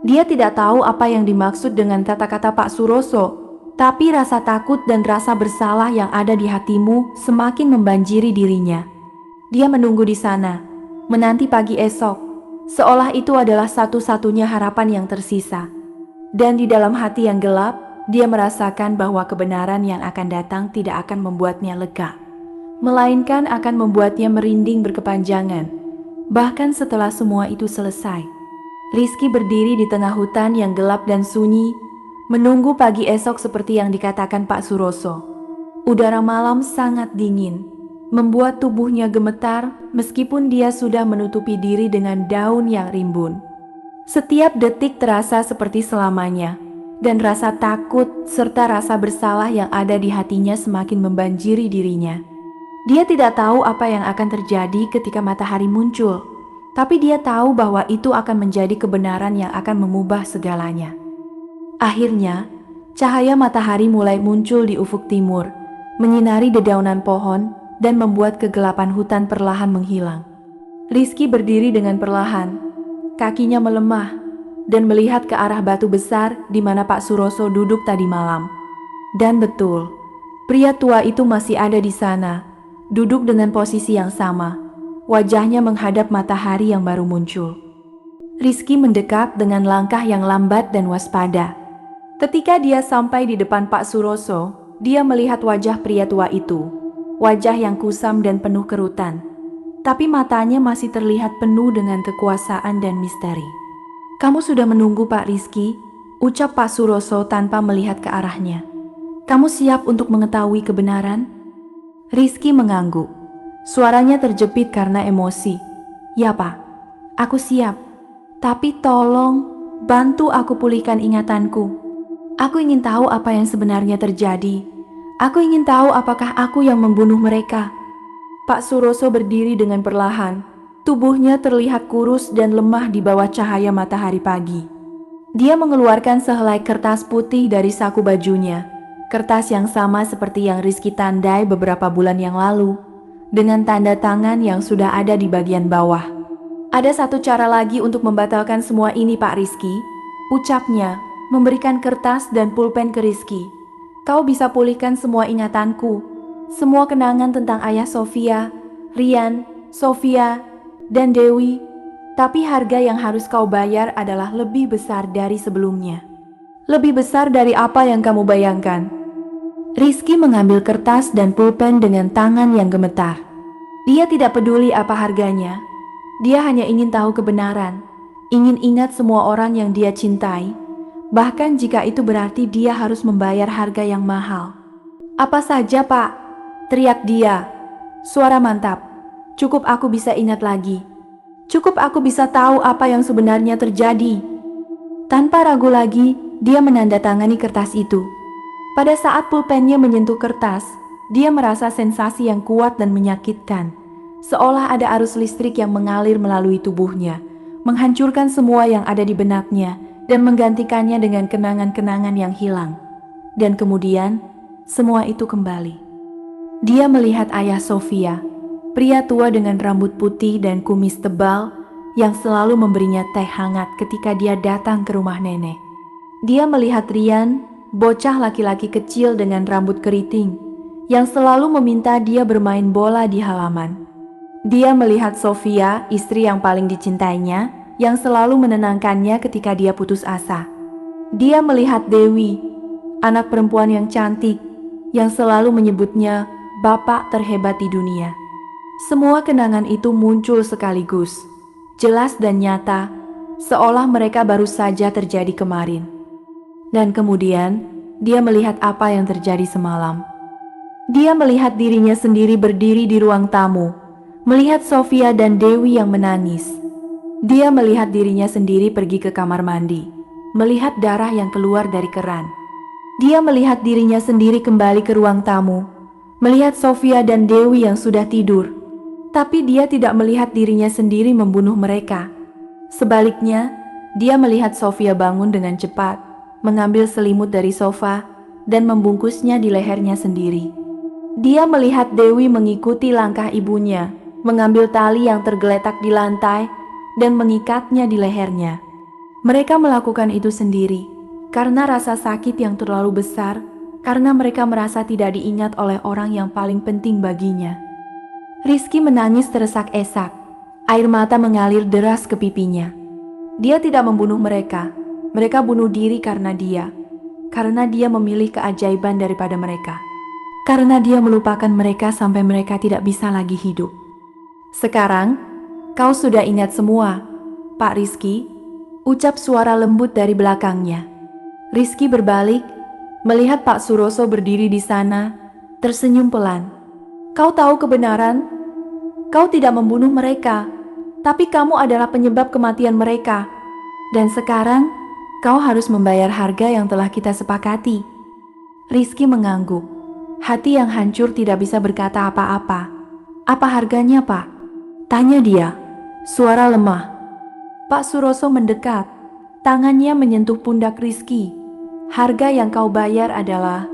Dia tidak tahu apa yang dimaksud dengan kata-kata Pak Suroso, tapi rasa takut dan rasa bersalah yang ada di hatimu semakin membanjiri dirinya. Dia menunggu di sana, menanti pagi esok, seolah itu adalah satu-satunya harapan yang tersisa. Dan di dalam hati yang gelap, dia merasakan bahwa kebenaran yang akan datang tidak akan membuatnya lega, melainkan akan membuatnya merinding berkepanjangan, bahkan setelah semua itu selesai. Rizky berdiri di tengah hutan yang gelap dan sunyi, menunggu pagi esok seperti yang dikatakan Pak Suroso. Udara malam sangat dingin, membuat tubuhnya gemetar meskipun dia sudah menutupi diri dengan daun yang rimbun. Setiap detik terasa seperti selamanya, dan rasa takut serta rasa bersalah yang ada di hatinya semakin membanjiri dirinya. Dia tidak tahu apa yang akan terjadi ketika matahari muncul, tapi dia tahu bahwa itu akan menjadi kebenaran yang akan mengubah segalanya. Akhirnya, cahaya matahari mulai muncul di ufuk timur, menyinari dedaunan pohon dan membuat kegelapan hutan perlahan menghilang. Rizky berdiri dengan perlahan, kakinya melemah, dan melihat ke arah batu besar di mana Pak Suroso duduk tadi malam. Dan betul, pria tua itu masih ada di sana, duduk dengan posisi yang sama. Wajahnya menghadap matahari yang baru muncul. Rizky mendekat dengan langkah yang lambat dan waspada. Ketika dia sampai di depan Pak Suroso, dia melihat wajah pria tua itu. Wajah yang kusam dan penuh kerutan. Tapi matanya masih terlihat penuh dengan kekuasaan dan misteri. "Kamu sudah menunggu, Pak Rizky," ucap Pak Suroso tanpa melihat ke arahnya. "Kamu siap untuk mengetahui kebenaran?" Rizky mengangguk. Suaranya terjepit karena emosi. "Ya, Pak, aku siap. Tapi tolong bantu aku pulihkan ingatanku. Aku ingin tahu apa yang sebenarnya terjadi. Aku ingin tahu apakah aku yang membunuh mereka." Pak Suroso berdiri dengan perlahan. Tubuhnya terlihat kurus dan lemah di bawah cahaya matahari pagi. Dia mengeluarkan sehelai kertas putih dari saku bajunya. Kertas yang sama seperti yang Rizky tandai beberapa bulan yang lalu, dengan tanda tangan yang sudah ada di bagian bawah. "Ada satu cara lagi untuk membatalkan semua ini, Pak Rizky," ucapnya, memberikan kertas dan pulpen ke Rizky. "Kau bisa pulihkan semua ingatanku, semua kenangan tentang ayah Sofia, Rian, Sofia, dan Dewi, tapi harga yang harus kau bayar adalah lebih besar dari sebelumnya." "Lebih besar dari apa yang kamu bayangkan?" Rizky mengambil kertas dan pulpen dengan tangan yang gemetar. Dia tidak peduli apa harganya. Dia hanya ingin tahu kebenaran, ingin ingat semua orang yang dia cintai, bahkan jika itu berarti dia harus membayar harga yang mahal. "Apa saja, Pak?" teriak dia. Suara mantap. "Cukup aku bisa ingat lagi. Cukup aku bisa tahu apa yang sebenarnya terjadi." Tanpa ragu lagi, dia menandatangani kertas itu. Pada saat pulpennya menyentuh kertas, dia merasa sensasi yang kuat dan menyakitkan, seolah ada arus listrik yang mengalir melalui tubuhnya, menghancurkan semua yang ada di benaknya dan menggantikannya dengan kenangan-kenangan yang hilang. Dan kemudian, semua itu kembali. Dia melihat ayah Sofia, pria tua dengan rambut putih dan kumis tebal yang selalu memberinya teh hangat ketika dia datang ke rumah nenek. Dia melihat Rian, bocah laki-laki kecil dengan rambut keriting, yang selalu meminta dia bermain bola di halaman. Dia melihat Sofia, istri yang paling dicintainya, yang selalu menenangkannya ketika dia putus asa. Dia melihat Dewi, anak perempuan yang cantik, yang selalu menyebutnya bapak terhebat di dunia. Semua kenangan itu muncul sekaligus, jelas dan nyata, seolah mereka baru saja terjadi kemarin. Dan kemudian, dia melihat apa yang terjadi semalam. Dia melihat dirinya sendiri berdiri di ruang tamu, melihat Sofia dan Dewi yang menangis. Dia melihat dirinya sendiri pergi ke kamar mandi, melihat darah yang keluar dari keran. Dia melihat dirinya sendiri kembali ke ruang tamu, melihat Sofia dan Dewi yang sudah tidur. Tapi dia tidak melihat dirinya sendiri membunuh mereka. Sebaliknya, Dia melihat Sofia bangun dengan cepat, mengambil selimut dari sofa, dan membungkusnya di lehernya sendiri. Dia melihat Dewi mengikuti langkah ibunya, mengambil tali yang tergeletak di lantai, dan mengikatnya di lehernya. Mereka melakukan itu sendiri, karena rasa sakit yang terlalu besar, karena mereka merasa tidak diingat oleh orang yang paling penting baginya. Rizky menangis teresak-esak, air mata mengalir deras ke pipinya. Dia tidak membunuh mereka, mereka bunuh diri karena dia memilih keajaiban daripada mereka. Karena dia melupakan mereka sampai mereka tidak bisa lagi hidup. Sekarang, kau sudah ingat semua, Pak Rizky, ucap suara lembut dari belakangnya. Rizky berbalik, melihat Pak Suroso berdiri di sana, tersenyum pelan. Kau tahu kebenaran? Kau tidak membunuh mereka, tapi kamu adalah penyebab kematian mereka. Dan sekarang, kau harus membayar harga yang telah kita sepakati. Rizky mengangguk. Hati yang hancur tidak bisa berkata apa-apa. Apa harganya, Pak? Tanya dia, suara lemah. Pak Suroso mendekat, tangannya menyentuh pundak Rizky. Harga yang kau bayar adalah,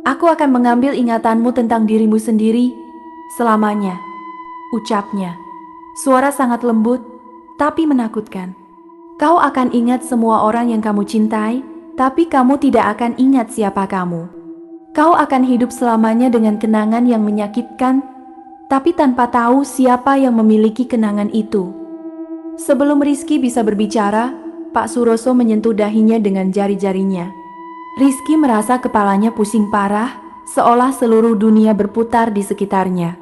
aku akan mengambil ingatanmu tentang dirimu sendiri selamanya, ucapnya. Suara sangat lembut, tapi menakutkan. Kau akan ingat semua orang yang kamu cintai, tapi kamu tidak akan ingat siapa kamu. Kau akan hidup selamanya dengan kenangan yang menyakitkan, tapi tanpa tahu siapa yang memiliki kenangan itu. Sebelum Rizky bisa berbicara, Pak Suroso menyentuh dahinya dengan jari-jarinya. Rizky merasa kepalanya pusing parah, seolah seluruh dunia berputar di sekitarnya.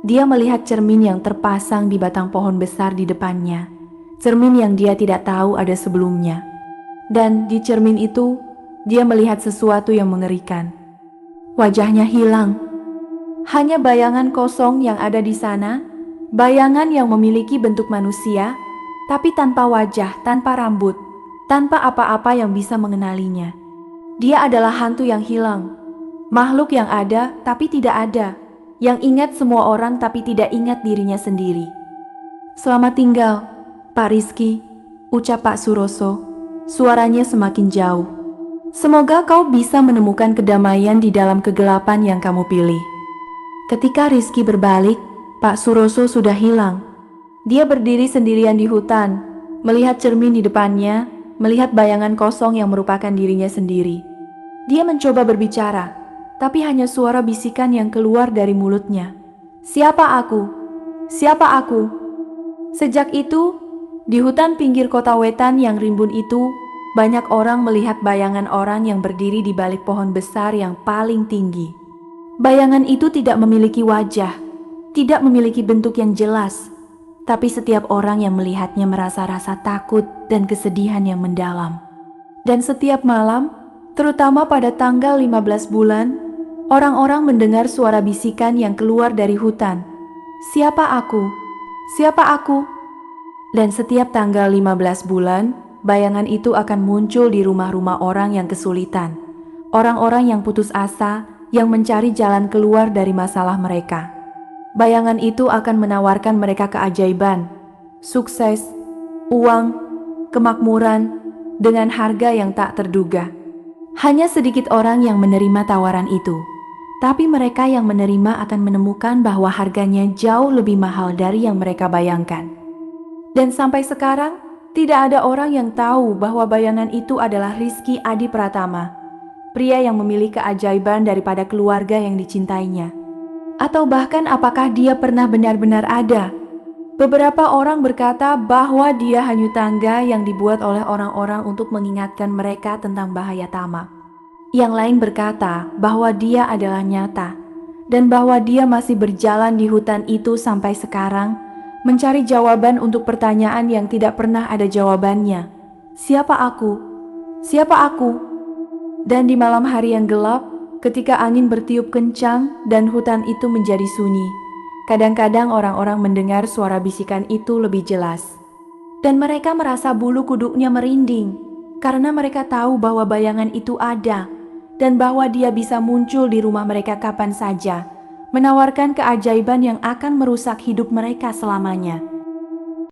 Dia melihat cermin yang terpasang di batang pohon besar di depannya. Cermin yang dia tidak tahu ada sebelumnya. Dan di cermin itu, dia melihat sesuatu yang mengerikan. Wajahnya hilang. Hanya bayangan kosong yang ada di sana, bayangan yang memiliki bentuk manusia, tapi tanpa wajah, tanpa rambut, tanpa apa-apa yang bisa mengenalinya. Dia adalah hantu yang hilang, makhluk yang ada tapi tidak ada, yang ingat semua orang tapi tidak ingat dirinya sendiri. Selamat tinggal, Pak Rizky, ucap Pak Suroso, suaranya semakin jauh. Semoga kau bisa menemukan kedamaian di dalam kegelapan yang kamu pilih. Ketika Rizky berbalik, Pak Suroso sudah hilang. Dia berdiri sendirian di hutan, melihat cermin di depannya, melihat bayangan kosong yang merupakan dirinya sendiri. Dia mencoba berbicara, tapi hanya suara bisikan yang keluar dari mulutnya. Siapa aku? Siapa aku? Sejak itu, di hutan pinggir kota Wetan yang rimbun itu, banyak orang melihat bayangan orang yang berdiri di balik pohon besar yang paling tinggi. Bayangan itu tidak memiliki wajah, tidak memiliki bentuk yang jelas, tapi setiap orang yang melihatnya merasa rasa takut dan kesedihan yang mendalam. Dan setiap malam, terutama pada tanggal 15 bulan, orang-orang mendengar suara bisikan yang keluar dari hutan. Siapa aku? Siapa aku? Dan setiap tanggal 15 bulan, bayangan itu akan muncul di rumah-rumah orang yang kesulitan. Orang-orang yang putus asa, yang mencari jalan keluar dari masalah mereka. Bayangan itu akan menawarkan mereka keajaiban, sukses, uang, kemakmuran, dengan harga yang tak terduga. Hanya sedikit orang yang menerima tawaran itu. Tapi mereka yang menerima akan menemukan bahwa harganya jauh lebih mahal dari yang mereka bayangkan. Dan sampai sekarang, tidak ada orang yang tahu bahwa bayangan itu adalah Rizky Adi Pratama, pria yang memiliki keajaiban daripada keluarga yang dicintainya. Atau bahkan apakah dia pernah benar-benar ada. Beberapa orang berkata bahwa dia hanya tangga yang dibuat oleh orang-orang untuk mengingatkan mereka tentang bahaya tamak. Yang lain berkata bahwa dia adalah nyata, dan bahwa dia masih berjalan di hutan itu sampai sekarang, mencari jawaban untuk pertanyaan yang tidak pernah ada jawabannya. Siapa aku? Siapa aku? Dan di malam hari yang gelap, ketika angin bertiup kencang dan hutan itu menjadi sunyi, kadang-kadang orang-orang mendengar suara bisikan itu lebih jelas. Dan mereka merasa bulu kuduknya merinding, karena mereka tahu bahwa bayangan itu ada, dan bahwa dia bisa muncul di rumah mereka kapan saja, menawarkan keajaiban yang akan merusak hidup mereka selamanya.